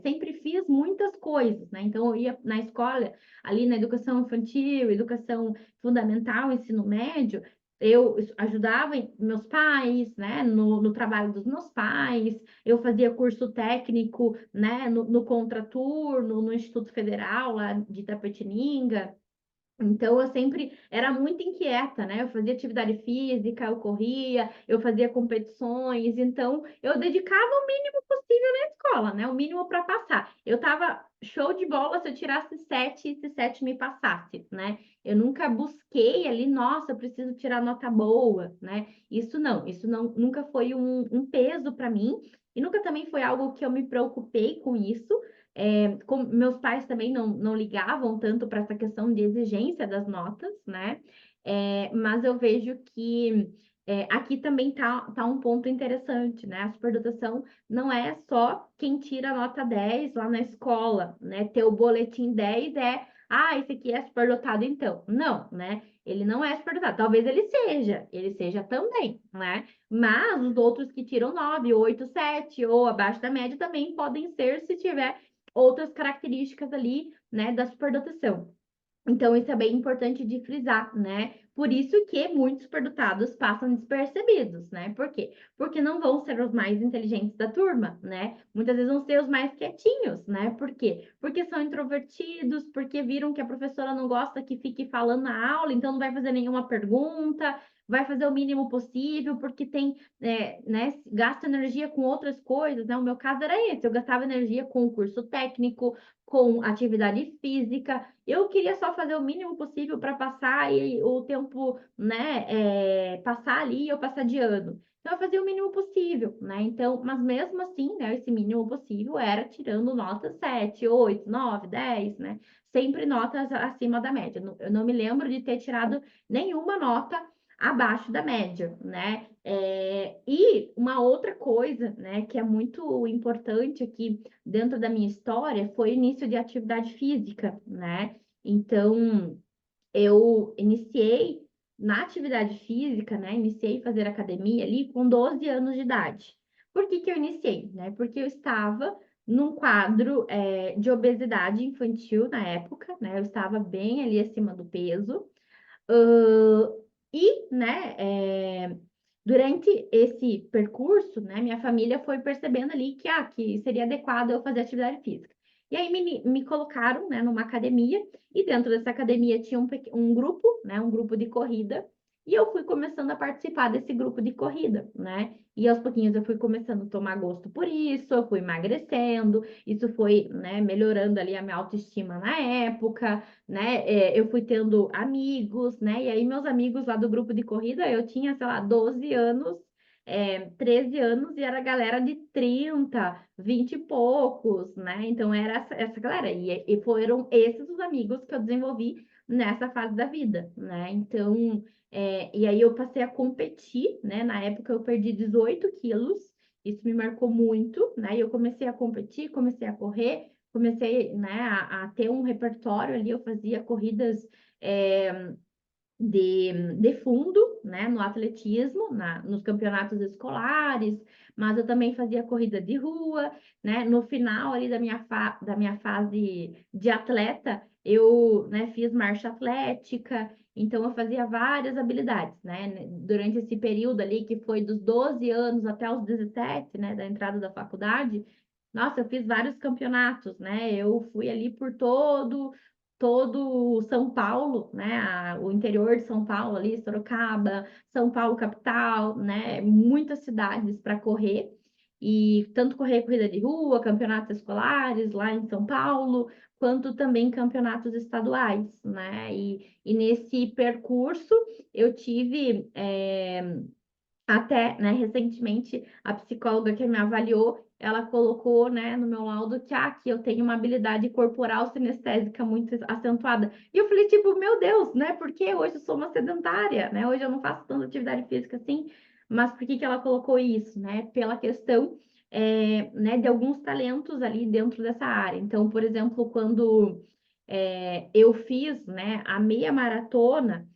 sempre fiz muitas coisas, né? Então eu ia na escola, ali na educação infantil, educação fundamental, ensino médio. Eu ajudava meus pais, né, no trabalho dos meus pais, eu fazia curso técnico, né, no Contraturno, no Instituto Federal, lá de Itapetininga. Então, eu sempre era muito inquieta, né? Eu fazia atividade física, eu corria, eu fazia competições, então eu dedicava o mínimo possível na escola, né? O mínimo para passar. Eu tava show de bola se eu tirasse 7 e se 7 me passasse, né? Eu nunca busquei ali, nossa, eu preciso tirar nota boa, né? Isso não, nunca foi um peso para mim, e nunca também foi algo que eu me preocupei com isso. Meus pais também não ligavam tanto para essa questão de exigência das notas, né? Mas eu vejo que aqui também tá um ponto interessante, né? A superdotação não é só quem tira a nota 10 lá na escola, né? Ter o boletim 10 esse aqui é superdotado então. Não, né? Ele não é superdotado. Talvez ele seja também, né? Mas os outros que tiram 9, 8, 7 ou abaixo da média também podem ser se tiver outras características ali, né, da superdotação. Então, isso é bem importante de frisar, né? Por isso que muitos superdotados passam despercebidos, né? Por quê? Porque não vão ser os mais inteligentes da turma, né? Muitas vezes vão ser os mais quietinhos, né? Por quê? Porque são introvertidos, porque viram que a professora não gosta que fique falando na aula, então não vai fazer nenhuma pergunta, vai fazer o mínimo possível, porque tem, né, gasta energia com outras coisas, né? O meu caso era esse, eu gastava energia com o curso técnico, com atividade física, eu queria só fazer o mínimo possível para passar e o tempo, né, passar ali e eu passar de ano. Então, eu fazia o mínimo possível, né? Então, mas mesmo assim, né, esse mínimo possível era tirando notas 7, 8, 9, 10, né? Sempre notas acima da média. Eu não me lembro de ter tirado nenhuma nota abaixo da média, né? E uma outra coisa, né, que é muito importante aqui dentro da minha história foi o início de atividade física, né? Então, eu iniciei na atividade física, né? Iniciei a fazer academia ali com 12 anos de idade. Por que que eu iniciei, né? Porque eu estava num quadro de obesidade infantil na época, né? Eu estava bem ali acima do peso. Né, durante esse percurso, né, minha família foi percebendo ali que seria adequado eu fazer atividade física. E aí me colocaram, né, numa academia, e dentro dessa academia tinha um grupo, né, um grupo de corrida, E eu fui começando a participar desse grupo de corrida, né? E aos pouquinhos eu fui começando a tomar gosto por isso, eu fui emagrecendo, isso foi, né, melhorando ali a minha autoestima na época, né? Eu fui tendo amigos, né? E aí meus amigos lá do grupo de corrida, eu tinha, sei lá, 12 anos, 13 anos, e era galera de 30, 20 e poucos, né? Então era essa galera. E foram esses os amigos que eu desenvolvi nessa fase da vida, né? Então, e aí eu passei a competir, né? Na época eu perdi 18 quilos, isso me marcou muito, né? E eu comecei a competir, comecei a correr, comecei, né, a ter um repertório ali, eu fazia corridas de fundo, né, no atletismo, nos campeonatos escolares, mas eu também fazia corrida de rua, né, no final ali da minha fase de atleta, eu, né, fiz marcha atlética, então eu fazia várias habilidades, né, durante esse período ali, que foi dos 12 anos até os 17, né, da entrada da faculdade. Nossa, eu fiz vários campeonatos, né? Eu fui ali por todo São Paulo, né? O interior de São Paulo ali, Sorocaba, São Paulo capital, né? Muitas cidades para correr. E tanto correr corrida de rua, campeonatos escolares lá em São Paulo, quanto também campeonatos estaduais, né? E nesse percurso eu tive até, né, recentemente, a psicóloga que me avaliou, ela colocou, né, no meu laudo que eu tenho uma habilidade corporal sinestésica muito acentuada. E eu falei, tipo, meu Deus, né, porque hoje eu sou uma sedentária, né, hoje eu não faço tanta atividade física assim, mas por que que ela colocou isso, né? Pela questão, né, de alguns talentos ali dentro dessa área. Então, por exemplo, quando eu fiz, né, a meia maratona,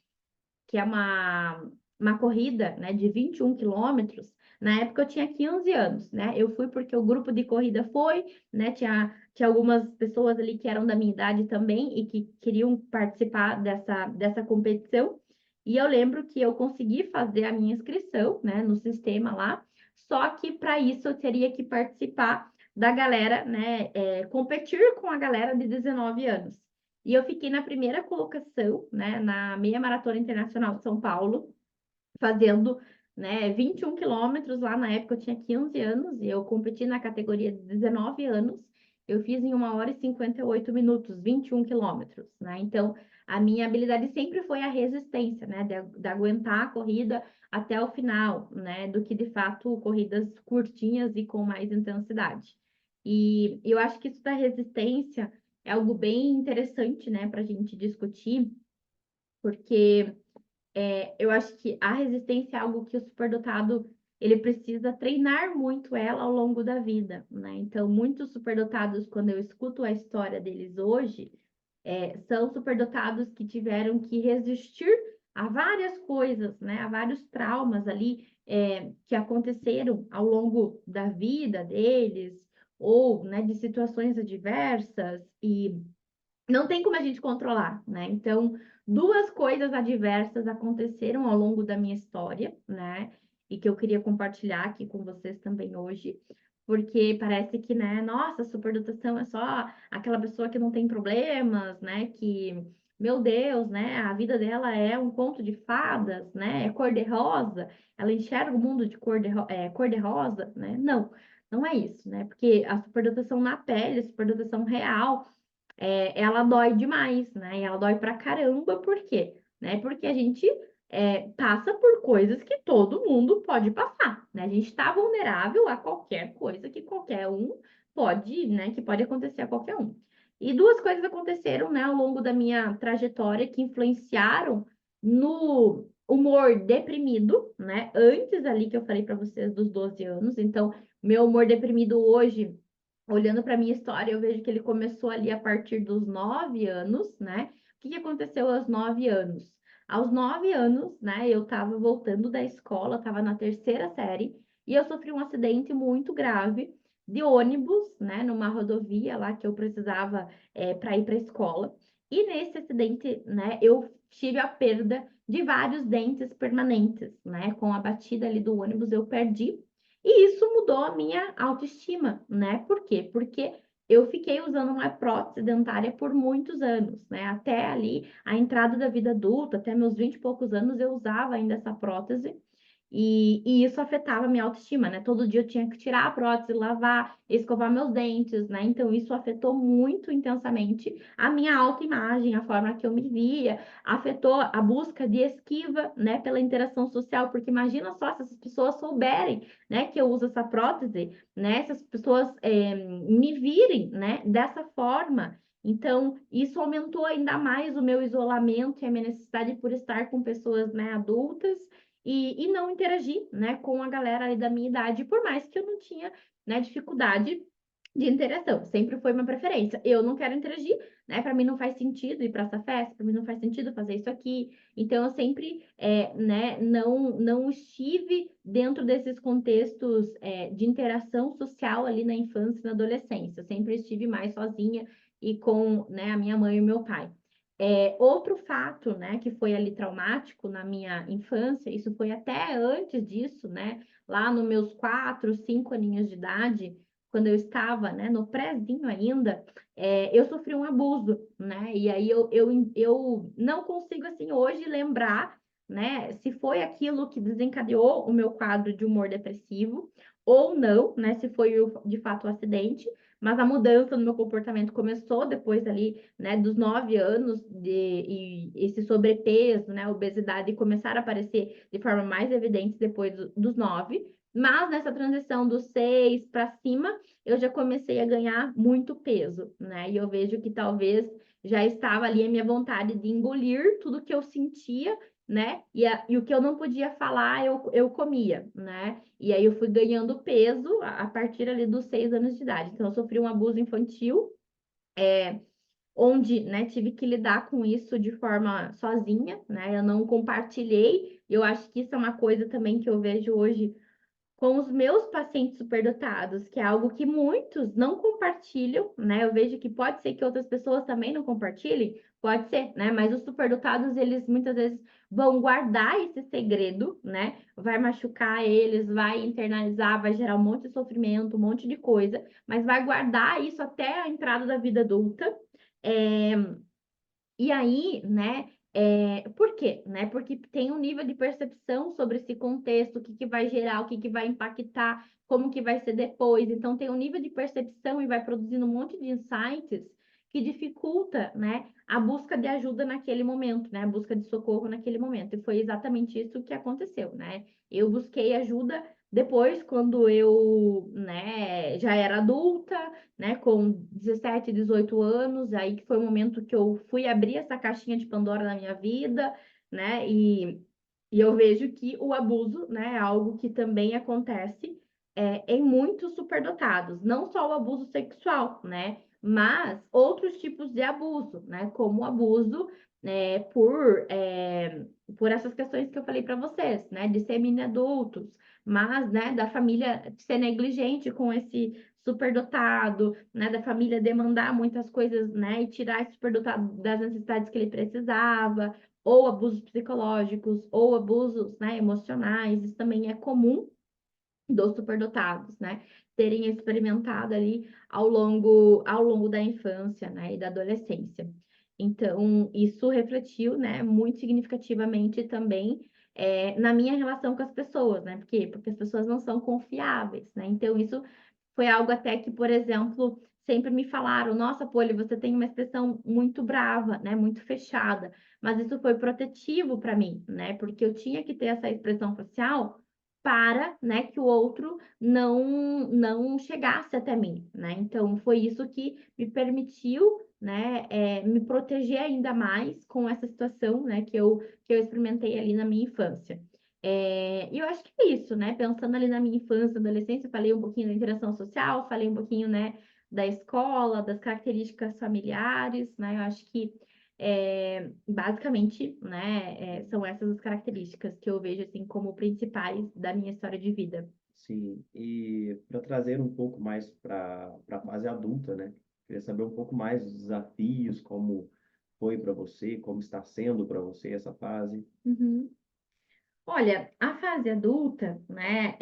que é uma corrida, né, de 21 quilômetros. Na época eu tinha 15 anos, né? Eu fui porque o grupo de corrida foi, né? Tinha algumas pessoas ali que eram da minha idade também e que queriam participar dessa competição. E eu lembro que eu consegui fazer a minha inscrição, né, no sistema lá, só que para isso eu teria que participar da galera, né, competir com a galera de 19 anos. E eu fiquei na primeira colocação, né, na Meia Maratona Internacional de São Paulo, fazendo, né, 21 quilômetros. Lá na época eu tinha 15 anos e eu competi na categoria de 19 anos. Eu fiz em 1 hora e 58 minutos, 21 quilômetros, né? Então, a minha habilidade sempre foi a resistência, né, de aguentar a corrida até o final, né, do que de fato corridas curtinhas e com mais intensidade. E eu acho que isso da resistência é algo bem interessante, né, para a gente discutir, porque eu acho que a resistência é algo que o superdotado ele precisa treinar muito ela ao longo da vida, né? Então, muitos superdotados, quando eu escuto a história deles hoje, são superdotados que tiveram que resistir a várias coisas, né? A vários traumas ali que aconteceram ao longo da vida deles, ou, né, de situações adversas, e não tem como a gente controlar, né? Então, duas coisas adversas aconteceram ao longo da minha história, né? E que eu queria compartilhar aqui com vocês também hoje, porque parece que, né, nossa, superdotação é só aquela pessoa que não tem problemas, né? Que, meu Deus, né, a vida dela é um conto de fadas, né? É cor-de-rosa, ela enxerga o mundo de cor-de-rosa, né? Não, não é isso, né? Porque a superdotação na pele, a superdotação real, ela dói demais, né? E ela dói pra caramba, por quê? Né? Porque a gente passa por coisas que todo mundo pode passar, né? A gente está vulnerável a qualquer coisa que qualquer um pode, né? Que pode acontecer a qualquer um. E duas coisas aconteceram, né, ao longo da minha trajetória que influenciaram no humor deprimido, né? Antes ali que eu falei para vocês dos 12 anos. Então, meu humor deprimido hoje, olhando para minha história, eu vejo que ele começou ali a partir dos 9 anos, né? O que que aconteceu aos 9 anos? Aos 9 anos, né, eu estava voltando da escola, estava na terceira série, e eu sofri um acidente muito grave de ônibus, né, numa rodovia lá que eu precisava para ir para a escola. E nesse acidente, né, eu tive a perda de vários dentes permanentes, né? Com a batida ali do ônibus, eu perdi e isso mudou a minha autoestima, né? Por quê? Porque eu fiquei usando uma prótese dentária por muitos anos, né? Até ali, a entrada da vida adulta, até meus 20 e poucos anos, eu usava ainda essa prótese. E isso afetava a minha autoestima, né? Todo dia eu tinha que tirar a prótese, lavar, escovar meus dentes, né? Então isso afetou muito intensamente a minha autoimagem, a forma que eu me via, afetou a busca de esquiva, né, pela interação social, porque imagina só se essas pessoas souberem, né, que eu uso essa prótese, né? Se as pessoas me virem, né, dessa forma. Então, isso aumentou ainda mais o meu isolamento e a minha necessidade por estar com pessoas, né, adultas e não interagir, né, com a galera ali da minha idade, por mais que eu não tinha, né, dificuldade de interação, sempre foi uma preferência. Eu não quero interagir, né? Para mim não faz sentido ir para essa festa, para mim não faz sentido fazer isso aqui. Então eu sempre, né, não estive dentro desses contextos de interação social ali na infância e na adolescência. Eu sempre estive mais sozinha e com, né, a minha mãe e o meu pai. Outro fato, né, que foi ali traumático na minha infância, isso foi até antes disso, né, lá nos meus 4, 5 aninhos de idade, quando eu estava, né, no prézinho ainda, eu sofri um abuso, né, e aí eu não consigo, assim, hoje lembrar, né, se foi aquilo que desencadeou o meu quadro de humor depressivo ou não, né, se foi de fato um acidente, mas a mudança no meu comportamento começou depois ali, né, dos 9 anos e esse sobrepeso, né, obesidade começaram a aparecer de forma mais evidente depois dos 9. Mas nessa transição dos 6 para cima, eu já comecei a ganhar muito peso, né? E eu vejo que talvez já estava ali a minha vontade de engolir tudo que eu sentia, né? E o que eu não podia falar, eu comia, né? E aí eu fui ganhando peso a partir ali dos 6 anos de idade. Então, eu sofri um abuso infantil, onde, né, tive que lidar com isso de forma sozinha, né? Eu não compartilhei. Eu acho que isso é uma coisa também que eu vejo hoje com os meus pacientes superdotados, que é algo que muitos não compartilham, né? Eu vejo que pode ser que outras pessoas também não compartilhem, pode ser, né? Mas os superdotados, eles muitas vezes vão guardar esse segredo, né? Vai machucar eles, vai internalizar, vai gerar um monte de sofrimento, um monte de coisa, mas vai guardar isso até a entrada da vida adulta. É, e aí, né? Por quê? Né? Porque tem um nível de percepção sobre esse contexto, o que que vai gerar, o que que vai impactar, como que vai ser depois. Então, tem um nível de percepção e vai produzindo um monte de insights que dificulta, né, a busca de ajuda naquele momento, né? A busca de socorro naquele momento. E foi exatamente isso que aconteceu, né? Eu busquei ajuda depois, quando eu, né, já era adulta, né, com 17, 18 anos, aí que foi o momento que eu fui abrir essa caixinha de Pandora na minha vida, né, e eu vejo que o abuso, né, é algo que também acontece em muitos superdotados, não só o abuso sexual, né, mas outros tipos de abuso, né, como o abuso por essas questões que eu falei para vocês, né, de ser mini adultos, mas, né, da família ser negligente com esse superdotado, né, da família demandar muitas coisas, né, e tirar esse superdotado das necessidades que ele precisava, ou abusos psicológicos, ou abusos, né, emocionais, isso também é comum dos superdotados, né, terem experimentado ali ao longo da infância, né, e da adolescência. Então, isso refletiu, né, muito significativamente também na minha relação com as pessoas, né? Por quê? Porque as pessoas não são confiáveis, né? Então, isso foi algo até que, por exemplo, sempre me falaram: nossa, Poli, você tem uma expressão muito brava, né? Muito fechada. Mas isso foi protetivo para mim, né? Porque eu tinha que ter essa expressão facial para, né, que o outro não chegasse até mim, né? Então foi isso que me permitiu, né, me proteger ainda mais com essa situação, né, que eu experimentei ali na minha infância. E eu acho que é isso, né? Pensando ali na minha infância, adolescência, eu falei um pouquinho da interação social, falei um pouquinho, né, da escola, das características familiares, né? Eu acho que basicamente, né, são essas as características que eu vejo assim como principais da minha história de vida. Sim, e para trazer um pouco mais para a fase adulta, né? Queria saber um pouco mais dos desafios, como foi para você, como está sendo para você essa fase. Uhum. Olha, a fase adulta, né,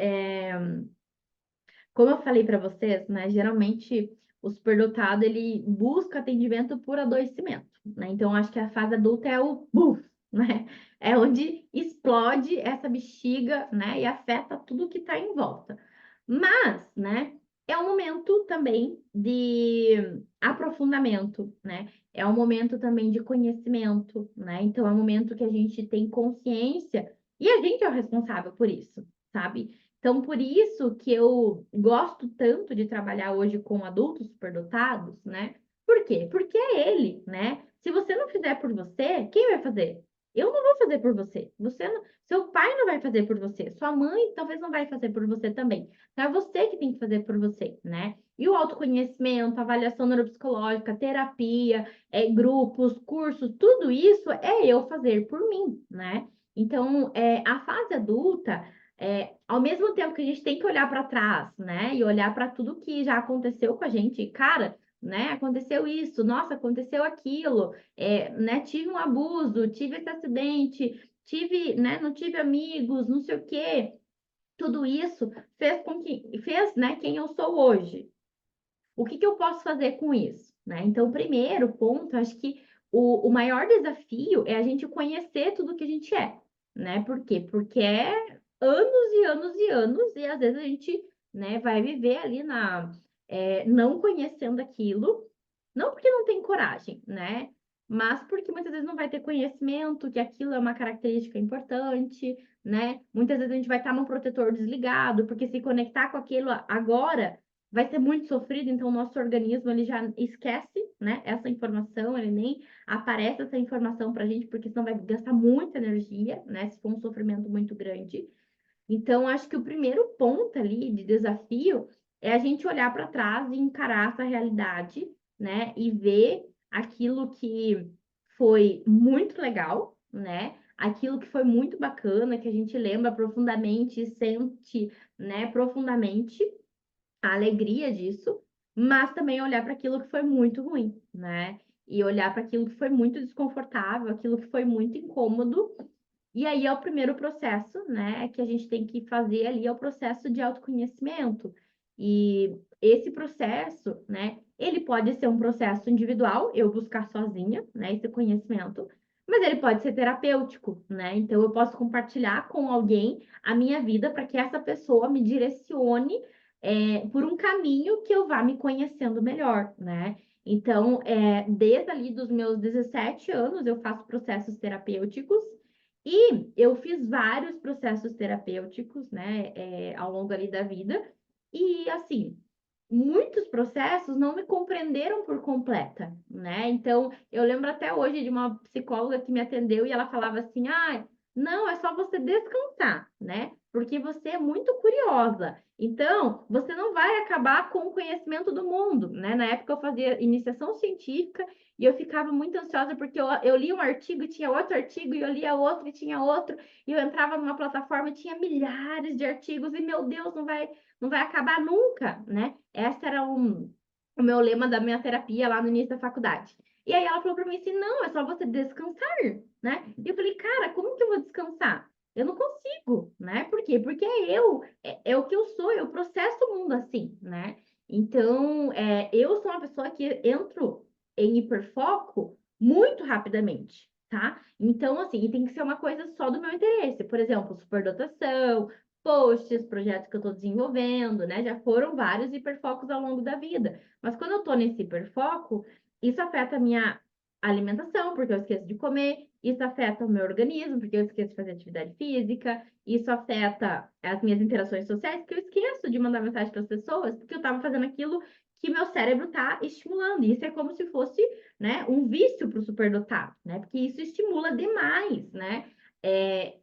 como eu falei para vocês, né, geralmente o superdotado, ele busca atendimento por adoecimento, né? Então, acho que a fase adulta é o buf, né? É onde explode essa bexiga, né? E afeta tudo que está em volta. Mas, né? É um momento também de aprofundamento, né? É um momento também de conhecimento, né? Então, é um momento que a gente tem consciência e a gente é o responsável por isso, sabe? Então, por isso que eu gosto tanto de trabalhar hoje com adultos superdotados, né? Por quê? Porque é ele, né? Se você não fizer por você, quem vai fazer? Eu não vou fazer por você. Você não... Seu pai não vai fazer por você. Sua mãe talvez não vai fazer por você também. Então, é você que tem que fazer por você, né? E o autoconhecimento, avaliação neuropsicológica, terapia, grupos, cursos, tudo isso é eu fazer por mim, né? Então, a fase adulta, ao mesmo tempo que a gente tem que olhar para trás, né? E olhar para tudo que já aconteceu com a gente, cara, né? Aconteceu isso, nossa, aconteceu aquilo, né? Tive um abuso, tive esse acidente, tive, né? Não tive amigos, não sei o quê. Tudo isso fez, né, quem eu sou hoje. O que que eu posso fazer com isso, né? Então, o primeiro ponto, acho que o maior desafio é a gente conhecer tudo que a gente é, né? Por quê? Porque é anos e anos e anos, e às vezes a gente, né, vai viver ali não conhecendo aquilo, não porque não tem coragem, né? Mas porque muitas vezes não vai ter conhecimento que aquilo é uma característica importante, né? Muitas vezes a gente vai estar num protetor desligado, porque se conectar com aquilo agora vai ser muito sofrido, então o nosso organismo ele já esquece, né, essa informação, ele nem aparece essa informação para a gente, porque senão vai gastar muita energia, né, se for um sofrimento muito grande. Então, acho que o primeiro ponto ali de desafio é a gente olhar para trás e encarar essa realidade, né, e ver aquilo que foi muito legal, né, aquilo que foi muito bacana, que a gente lembra profundamente e sente, né, profundamente a alegria disso, mas também olhar para aquilo que foi muito ruim, né? E olhar para aquilo que foi muito desconfortável, aquilo que foi muito incômodo. E aí é o primeiro processo, né, que a gente tem que fazer ali, é o processo de autoconhecimento. E esse processo, né, ele pode ser um processo individual, eu buscar sozinha, né, esse conhecimento, mas ele pode ser terapêutico, né? Então eu posso compartilhar com alguém a minha vida para que essa pessoa me direcione por um caminho que eu vá me conhecendo melhor, né? Então, desde ali dos meus 17 anos, eu faço processos terapêuticos e eu fiz vários processos terapêuticos, né, ao longo ali da vida. E, assim, muitos processos não me compreenderam por completa, né? Então, eu lembro até hoje de uma psicóloga que me atendeu e ela falava assim: ah, não, é só você descansar, né? Porque você é muito curiosa. Então, você não vai acabar com o conhecimento do mundo, né? Na época eu fazia iniciação científica e eu ficava muito ansiosa porque eu lia um artigo e tinha outro artigo, e eu lia outro e tinha outro, e eu entrava numa plataforma e tinha milhares de artigos, e meu Deus, não vai acabar nunca, né? Esse era o meu lema da minha terapia lá no início da faculdade. E aí ela falou para mim assim: não, é só você descansar, né? E eu falei: cara, como que eu vou descansar? Eu não consigo, né? Por quê? Porque é o que eu sou, eu processo o mundo assim, né? Então, eu sou uma pessoa que entro em hiperfoco muito rapidamente, tá? Então, assim, e tem que ser uma coisa só do meu interesse. Por exemplo, superdotação, posts, projetos que eu estou desenvolvendo, né? Já foram vários hiperfocos ao longo da vida. Mas quando eu estou nesse hiperfoco, isso afeta a minha alimentação, porque eu esqueço de comer, isso afeta o meu organismo, porque eu esqueço de fazer atividade física, isso afeta as minhas interações sociais, porque eu esqueço de mandar mensagem para as pessoas, porque eu estava fazendo aquilo que meu cérebro está estimulando. Isso é como se fosse, né, um vício para o superdotado, né? Porque isso estimula demais, né? É,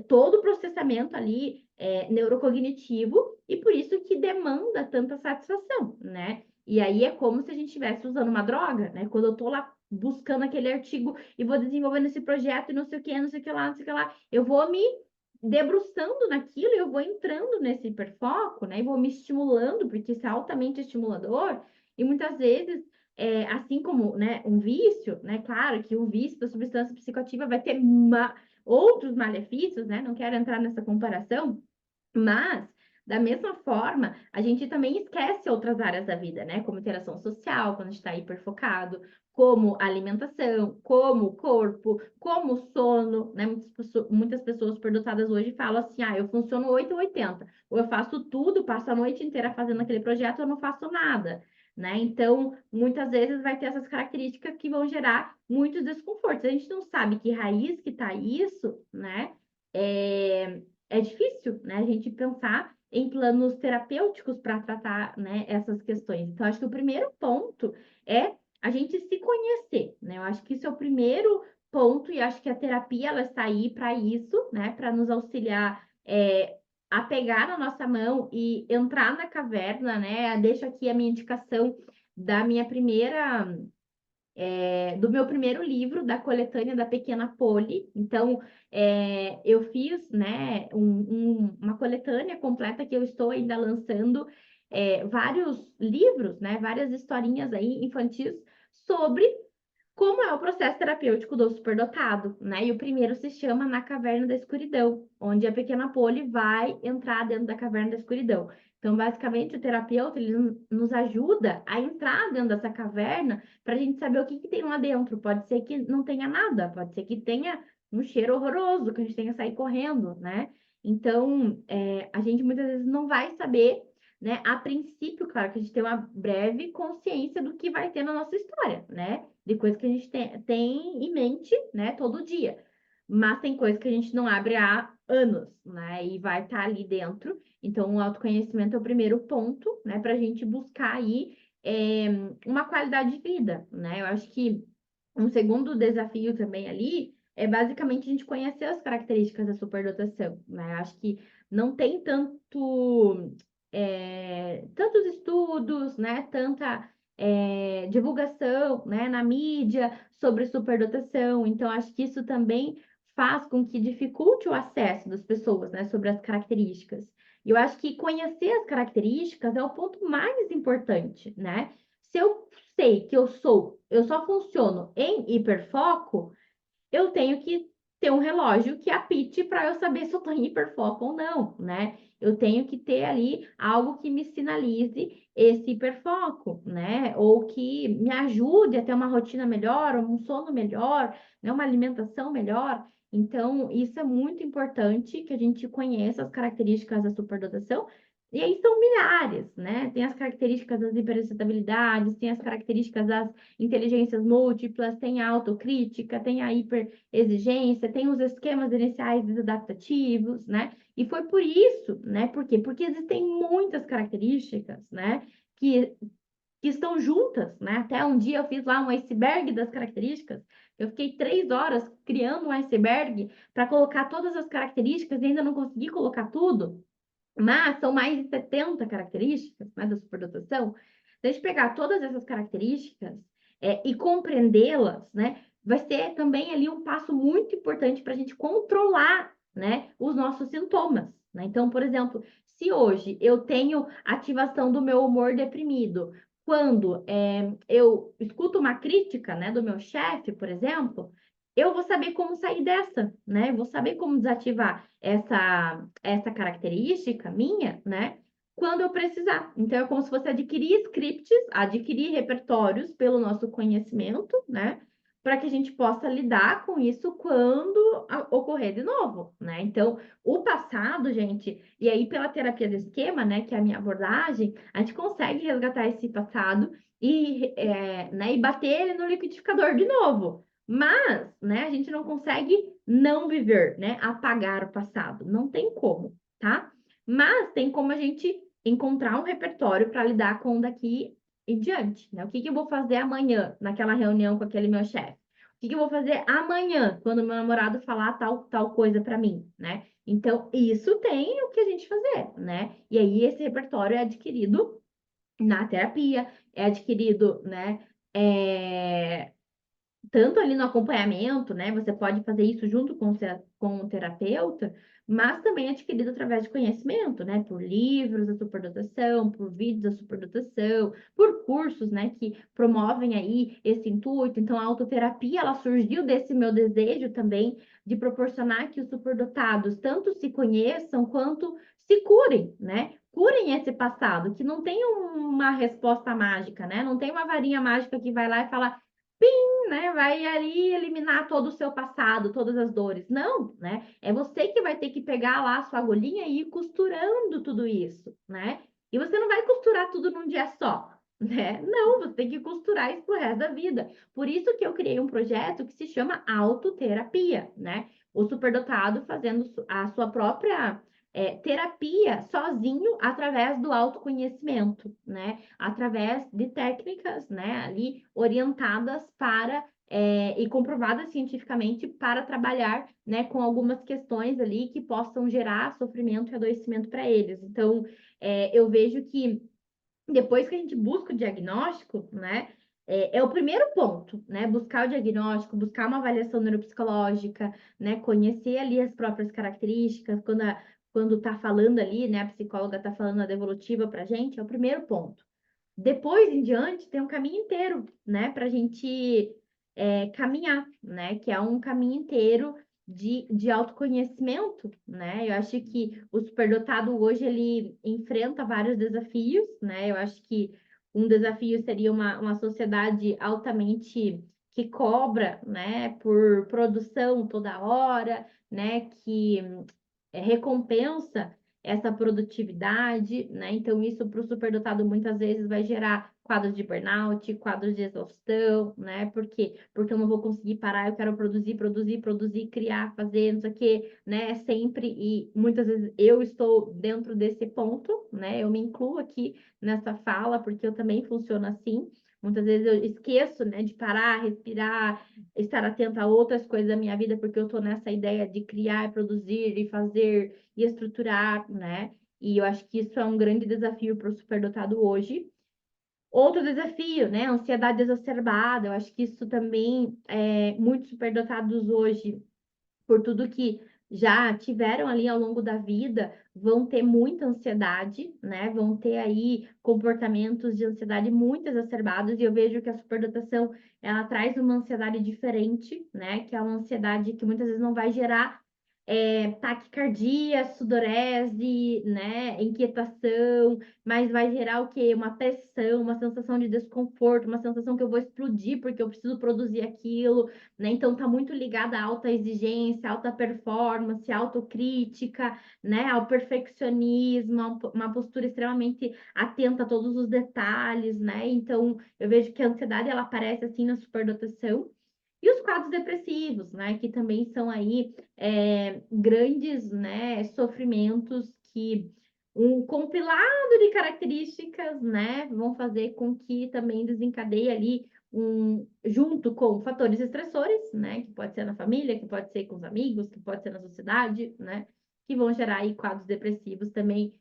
todo o processamento ali neurocognitivo e por isso que demanda tanta satisfação, né? E aí é como se a gente estivesse usando uma droga, né? Quando eu tô lá buscando aquele artigo e vou desenvolvendo esse projeto e não sei o que, não sei o que lá, não sei o que lá, eu vou me debruçando naquilo e eu vou entrando nesse hiperfoco, né? E vou me estimulando, porque isso é altamente estimulador, e muitas vezes assim como, né, um vício, né, claro que o vício da substância psicoativa vai ter outros malefícios, né, não quero entrar nessa comparação, mas Da mesma forma, a gente também esquece outras áreas da vida, né? Como interação social, quando a gente está hiperfocado, como alimentação, como o corpo, como o sono, né? Muitas pessoas superdotadas hoje falam assim: ah, eu funciono 8 ou 80, ou eu faço tudo, passo a noite inteira fazendo aquele projeto, eu não faço nada. Né? Então, muitas vezes vai ter essas características que vão gerar muitos desconfortos. A gente não sabe que raiz que tá isso, né? É difícil, né? A gente pensar em planos terapêuticos para tratar, né, essas questões. Então, acho que o primeiro ponto é a gente se conhecer, né? Eu acho que isso é o primeiro ponto e acho que a terapia ela está aí para isso, né? Para nos auxiliar a pegar na nossa mão e entrar na caverna, né? Deixo aqui a minha indicação da minha primeira do meu primeiro livro, da coletânea da Pequena Polly. Então, eu fiz, né, uma coletânea completa que eu estou ainda lançando vários livros, né, várias historinhas aí infantis sobre como é o processo terapêutico do superdotado, né? E o primeiro se chama Na Caverna da Escuridão, onde a pequena Polly vai entrar dentro da caverna da escuridão. Então, basicamente, o terapeuta ele nos ajuda a entrar dentro dessa caverna para a gente saber o que, que tem lá dentro. Pode ser que não tenha nada, pode ser que tenha um cheiro horroroso, que a gente tenha que sair correndo, né? Então, a gente muitas vezes não vai saber, né? A princípio, claro que a gente tem uma breve consciência do que vai ter na nossa história, né? De coisas que a gente tem em mente, né, todo dia. Mas tem coisas que a gente não abre há anos, né? E vai estar ali dentro. Então, o autoconhecimento é o primeiro ponto, né, para a gente buscar aí uma qualidade de vida, né? Eu acho que um segundo desafio também ali é basicamente a gente conhecer as características da superdotação, né? Eu acho que não tem tantos estudos, né? Tanta divulgação, né, na mídia sobre superdotação. Então, acho que isso também faz com que dificulte o acesso das pessoas, né, sobre as características. E eu acho que conhecer as características é o ponto mais importante, né? Se eu sei que eu só funciono em hiperfoco, eu tenho que ter um relógio que apite para eu saber se eu estou em hiperfoco ou não, né? Eu tenho que ter ali algo que me sinalize esse hiperfoco, né? Ou que me ajude a ter uma rotina melhor, um sono melhor, né? Uma alimentação melhor. Então, isso é muito importante que a gente conheça as características da superdotação. E aí são milhares, né? Tem as características das hiperexcitabilidades, tem as características das inteligências múltiplas, tem a autocrítica, tem a hiperexigência, tem os esquemas iniciais desadaptativos, né? E foi por isso, né? Por quê? Porque existem muitas características, né? Que estão juntas, né? Até um dia eu fiz lá um iceberg das características. Eu fiquei 3 horas criando um iceberg para colocar todas as características e ainda não consegui colocar tudo. Mas são mais de 70 características, né, da superdotação. Se a gente pegar todas essas características e compreendê-las, né, vai ser também ali um passo muito importante para a gente controlar, né, os nossos sintomas. Né? Então, por exemplo, se hoje eu tenho ativação do meu humor deprimido, quando eu escuto uma crítica, né, do meu chefe, por exemplo, eu vou saber como sair dessa, né? Vou saber como desativar essa característica minha, né? Quando eu precisar. Então, é como se fosse adquirir scripts, adquirir repertórios pelo nosso conhecimento, né? Para que a gente possa lidar com isso quando ocorrer de novo, né? Então, o passado, gente, e aí pela terapia do esquema, né, que é a minha abordagem, a gente consegue resgatar esse passado e bater ele no liquidificador de novo. Mas, né, a gente não consegue não viver, né, apagar o passado. Não tem como, tá? Mas tem como a gente encontrar um repertório para lidar com daqui em diante, né? O que que eu vou fazer amanhã naquela reunião com aquele meu chefe? O que que eu vou fazer amanhã quando meu namorado falar tal coisa para mim, né? Então, isso tem o que a gente fazer, né? E aí esse repertório é adquirido na terapia, é adquirido, né? Tanto ali no acompanhamento, né? Você pode fazer isso junto com o terapeuta, mas também adquirido através de conhecimento, né? Por livros da superdotação, por vídeos da superdotação, por cursos, né? Que promovem aí esse intuito. Então, a autoterapia, ela surgiu desse meu desejo também de proporcionar que os superdotados tanto se conheçam quanto se curem, né? Curem esse passado, que não tem uma resposta mágica, né? Não tem uma varinha mágica que vai lá e fala, pim, né? Vai ali eliminar todo o seu passado, todas as dores. Não, né? É você que vai ter que pegar lá a sua agulhinha e ir costurando tudo isso, né? E você não vai costurar tudo num dia só, né? Não, você tem que costurar isso pro resto da vida. Por isso que eu criei um projeto que se chama autoterapia, né? O superdotado fazendo a sua própria terapia sozinho através do autoconhecimento, né? Através de técnicas, né? Ali orientadas para e comprovadas cientificamente para trabalhar, né? Com algumas questões ali que possam gerar sofrimento e adoecimento para eles. Então, eu vejo que depois que a gente busca o diagnóstico, né? É o primeiro ponto, né? Buscar o diagnóstico, buscar uma avaliação neuropsicológica, né? Conhecer ali as próprias características, quando tá falando ali, né? A psicóloga tá falando a devolutiva pra gente, é o primeiro ponto. Depois em diante, tem um caminho inteiro, né? Pra gente caminhar, né? Que é um caminho inteiro de autoconhecimento, né? Eu acho que o superdotado hoje ele enfrenta vários desafios, né? Eu acho que um desafio seria uma sociedade altamente que cobra, né, por produção toda hora, né, que recompensa essa produtividade, né? Então, isso para o superdotado muitas vezes vai gerar quadros de burnout, quadros de exaustão, né? Por quê? Porque eu não vou conseguir parar, eu quero produzir, produzir, produzir, criar, fazer, não sei o quê, né? Sempre, e muitas vezes eu estou dentro desse ponto, né? Eu me incluo aqui nessa fala, porque eu também funciono assim. Muitas vezes eu esqueço, né, de parar, respirar, estar atenta a outras coisas da minha vida, porque eu estou nessa ideia de criar, produzir e fazer e estruturar, né? E eu acho que isso é um grande desafio para o superdotado hoje. Outro desafio, né? Ansiedade exacerbada. Eu acho que isso também muitos superdotados hoje, por tudo que já tiveram ali ao longo da vida, vão ter muita ansiedade, né? Vão ter aí comportamentos de ansiedade muito exacerbados, e eu vejo que a superdotação, ela traz uma ansiedade diferente, né? Que é uma ansiedade que muitas vezes não vai gerar taquicardia, sudorese, né? Inquietação, mas vai gerar o quê? Uma pressão, uma sensação de desconforto, uma sensação que eu vou explodir porque eu preciso produzir aquilo, né? Então tá muito ligada à alta exigência, alta performance, autocrítica, né? Ao perfeccionismo, uma postura extremamente atenta a todos os detalhes, né? Então eu vejo que a ansiedade ela aparece assim na superdotação. E os quadros depressivos, né? Que também são aí grandes, né? Sofrimentos que um compilado de características, né? Vão fazer com que também desencadeie ali junto com fatores estressores, né? Que pode ser na família, que pode ser com os amigos, que pode ser na sociedade, né? Que vão gerar aí quadros depressivos também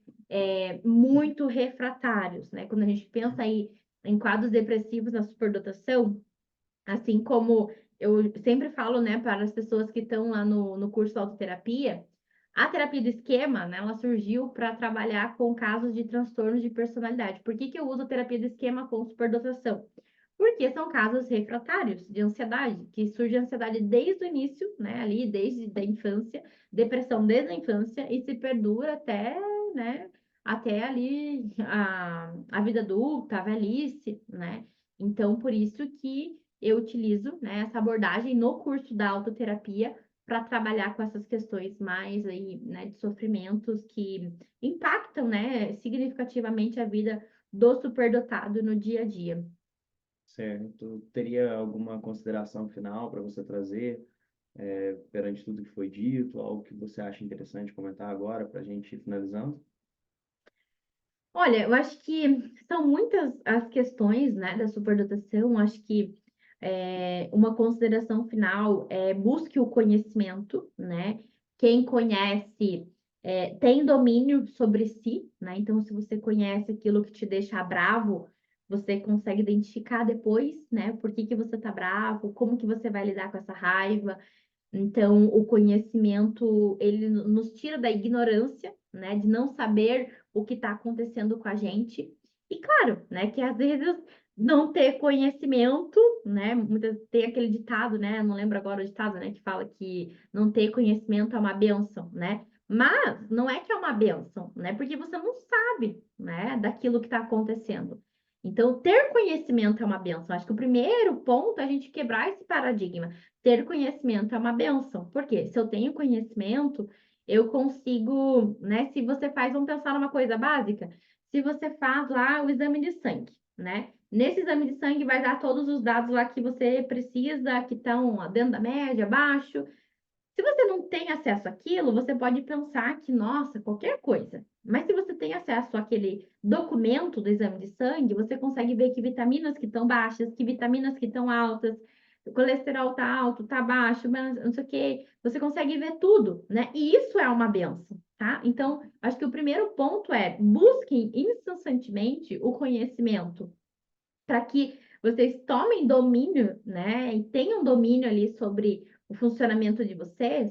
muito refratários, né? Quando a gente pensa aí em quadros depressivos na superdotação, assim como eu sempre falo, né, para as pessoas que estão lá no curso de autoterapia, a terapia do esquema, né, ela surgiu para trabalhar com casos de transtornos de personalidade. Por que que eu uso a terapia do esquema com superdotação? Porque são casos refratários de ansiedade, que surge ansiedade desde o início, né, ali, desde a infância, depressão desde a infância e se perdura até, né, até ali a vida adulta, a velhice, né? Então, por isso que eu utilizo, né, essa abordagem no curso da autoterapia para trabalhar com essas questões mais aí, né, de sofrimentos que impactam, né, significativamente a vida do superdotado no dia a dia. Certo. Teria alguma consideração final para você trazer, perante tudo que foi dito, algo que você acha interessante comentar agora para a gente ir finalizando? Olha, eu acho que são muitas as questões, né, da superdotação. Acho que uma consideração final é busque o conhecimento, né? Quem conhece tem domínio sobre si, né? Então, se você conhece aquilo que te deixa bravo, você consegue identificar depois, né? Por que que você tá bravo, como que você vai lidar com essa raiva. Então, o conhecimento, ele nos tira da ignorância, né, de não saber o que está acontecendo com a gente. E claro, né, que às vezes não ter conhecimento, né, muitas tem aquele ditado, né, não lembro agora o ditado, né, que fala que não ter conhecimento é uma bênção, né? Mas não é que é uma bênção, né? Porque você não sabe, né, daquilo que está acontecendo. Então, ter conhecimento é uma bênção. Acho que o primeiro ponto é a gente quebrar esse paradigma. Ter conhecimento é uma bênção. Por quê? Se eu tenho conhecimento, eu consigo, né? Se você faz, vamos pensar numa coisa básica. Se você faz lá o exame de sangue, né? Nesse exame de sangue vai dar todos os dados lá que você precisa, que estão dentro da média, abaixo. Se você não tem acesso àquilo, você pode pensar que, nossa, qualquer coisa. Mas se você tem acesso àquele documento do exame de sangue, você consegue ver que vitaminas que estão baixas, que vitaminas que estão altas, o colesterol está alto, está baixo, mas não sei o quê. Você consegue ver tudo, né? E isso é uma benção, tá? Então, acho que o primeiro ponto é busquem incessantemente o conhecimento para que vocês tomem domínio, né, e tenham domínio ali sobre o funcionamento de vocês,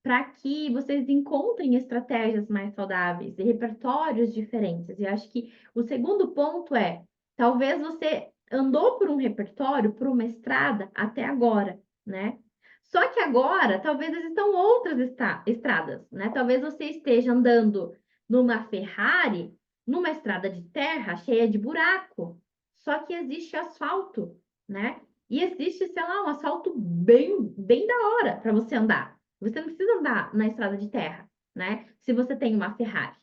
para que vocês encontrem estratégias mais saudáveis e repertórios diferentes. E acho que o segundo ponto é, talvez você andou por um repertório, por uma estrada até agora, né? Só que agora, talvez existam outras estradas, né? Talvez você esteja andando numa Ferrari, numa estrada de terra cheia de buraco, só que existe asfalto, né? E existe, sei lá, um asfalto bem da hora para você andar. Você não precisa andar na estrada de terra, né? Se você tem uma Ferrari.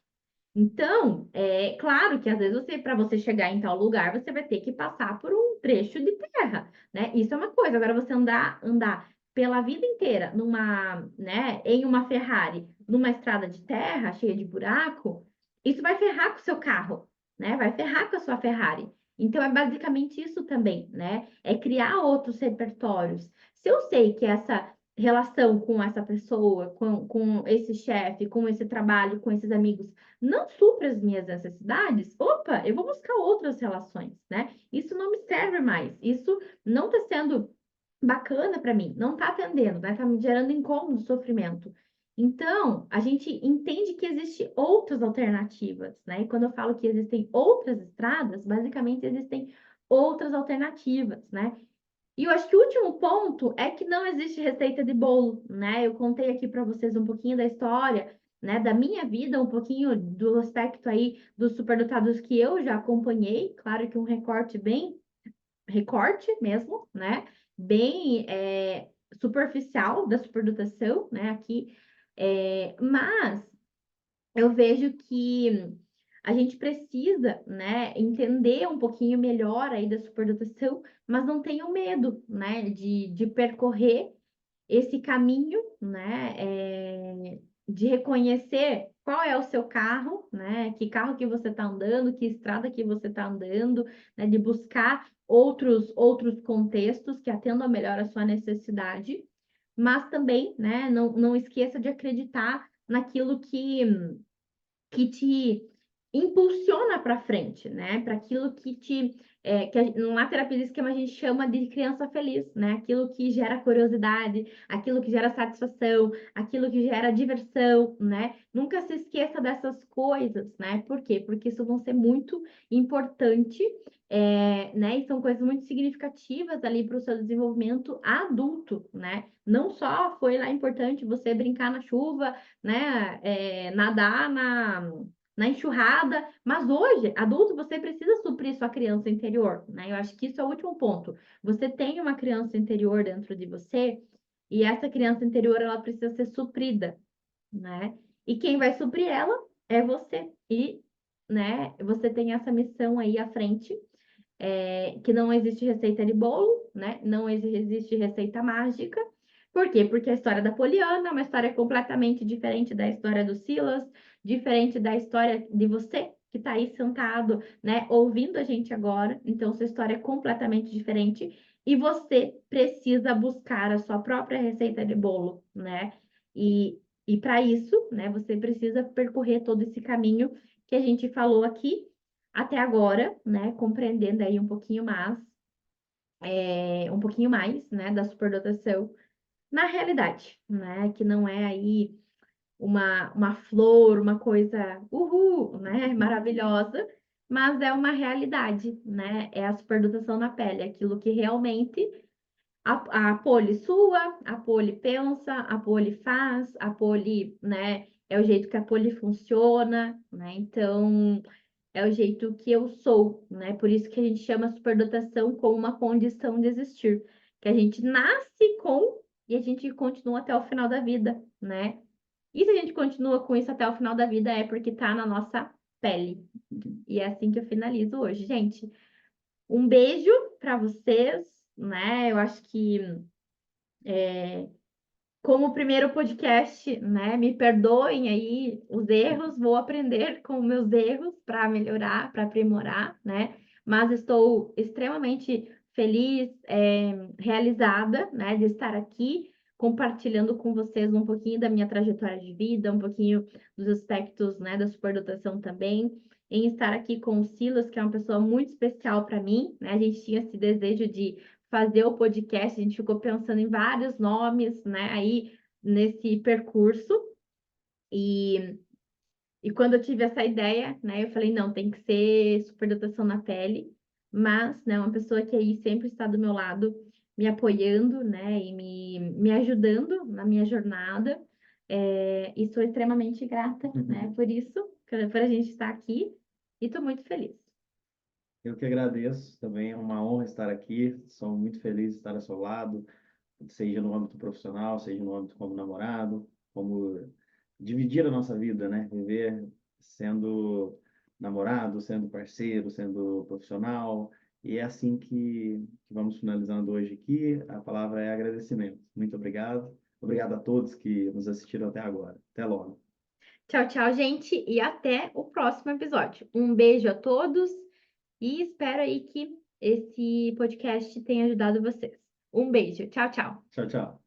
Então, é claro que às vezes você, para você chegar em tal lugar, você vai ter que passar por um trecho de terra, né? Isso é uma coisa. Agora, você andar pela vida inteira numa, né, em uma Ferrari, numa estrada de terra cheia de buraco, isso vai ferrar com o seu carro, né? Vai ferrar com a sua Ferrari. Então, é basicamente isso também, né? É criar outros repertórios. Se eu sei que essa relação com essa pessoa, com esse chefe, com esse trabalho, com esses amigos, não supra as minhas necessidades, opa, eu vou buscar outras relações, né? Isso não me serve mais, isso não está sendo bacana para mim, não está atendendo, né? Está me gerando incômodo, sofrimento. Então, a gente entende que existem outras alternativas, né? E quando eu falo que existem outras estradas, basicamente existem outras alternativas, né? E eu acho que o último ponto é que não existe receita de bolo, né? Eu contei aqui para vocês um pouquinho da história, né, da minha vida, um pouquinho do aspecto aí dos superdotados que eu já acompanhei, claro que um recorte bem, recorte mesmo, né? Bem superficial da superdotação, né? Aqui, mas eu vejo que a gente precisa, né, entender um pouquinho melhor aí da superdotação, mas não tenham medo, né, de percorrer esse caminho, né, de reconhecer qual é o seu carro, né, que carro que você está andando, que estrada que você está andando, né, de buscar outros contextos que atendam melhor a sua necessidade, mas também, né, não esqueça de acreditar naquilo que te impulsiona para frente, né? Para aquilo que te na terapia de esquema a gente chama de criança feliz, né? Aquilo que gera curiosidade, aquilo que gera satisfação, aquilo que gera diversão, né? Nunca se esqueça dessas coisas, né? Por quê? Porque isso vão ser muito importante, né? E são coisas muito significativas ali para o seu desenvolvimento adulto, né? Não só foi lá importante você brincar na chuva, né? Nadar na enxurrada, mas hoje, adulto, você precisa suprir sua criança interior, né? Eu acho que isso é o último ponto. Você tem uma criança interior dentro de você e essa criança interior ela precisa ser suprida, né? E quem vai suprir ela é você. E, né, você tem essa missão aí à frente, que não existe receita de bolo, né? Não existe receita mágica. Por quê? Porque a história da Poliana é uma história completamente diferente da história do Silas, diferente da história de você que está aí sentado, né, ouvindo a gente agora. Então, sua história é completamente diferente e você precisa buscar a sua própria receita de bolo, né? E para isso, né, você precisa percorrer todo esse caminho que a gente falou aqui até agora, né, compreendendo aí um pouquinho mais, né, da superdotação na realidade, né, que não é aí uma flor, uma coisa, uhul, né, maravilhosa, mas é uma realidade, né, é a superdotação na pele, aquilo que realmente a poli sua, a poli pensa, a poli faz, a poli, né, é o jeito que a Poli funciona, né? Então, é o jeito que eu sou, né? Por isso que a gente chama superdotação como uma condição de existir, que a gente nasce com e a gente continua até o final da vida, né? E se a gente continua com isso até o final da vida é porque tá na nossa pele. E é assim que eu finalizo hoje, gente. Um beijo para vocês, né? Eu acho que como primeiro podcast, né? Me perdoem aí os erros, vou aprender com meus erros para melhorar, para aprimorar, né? Mas estou extremamente feliz, realizada, né, de estar aqui compartilhando com vocês um pouquinho da minha trajetória de vida, um pouquinho dos aspectos, né, da superdotação também, em estar aqui com o Silas, que é uma pessoa muito especial para mim, né? A gente tinha esse desejo de fazer o podcast, a gente ficou pensando em vários nomes, né, aí nesse percurso. E, e quando eu tive essa ideia, né, eu falei, não, tem que ser superdotação na pele, mas, né, uma pessoa que aí sempre está do meu lado, me apoiando, né, e me ajudando na minha jornada. E sou extremamente grata, né, por isso, por a gente estar aqui, e estou muito feliz. Eu que agradeço, também é uma honra estar aqui, sou muito feliz de estar ao seu lado, seja no âmbito profissional, seja no âmbito como namorado, como dividir a nossa vida, né? Viver sendo namorado, sendo parceiro, sendo profissional. E é assim que vamos finalizando hoje aqui. A palavra é agradecimento. Muito obrigado. Obrigado a todos que nos assistiram até agora. Até logo. Tchau, tchau, gente, e até o próximo episódio. Um beijo a todos e espero aí que esse podcast tenha ajudado vocês. Um beijo, tchau, tchau. Tchau, tchau.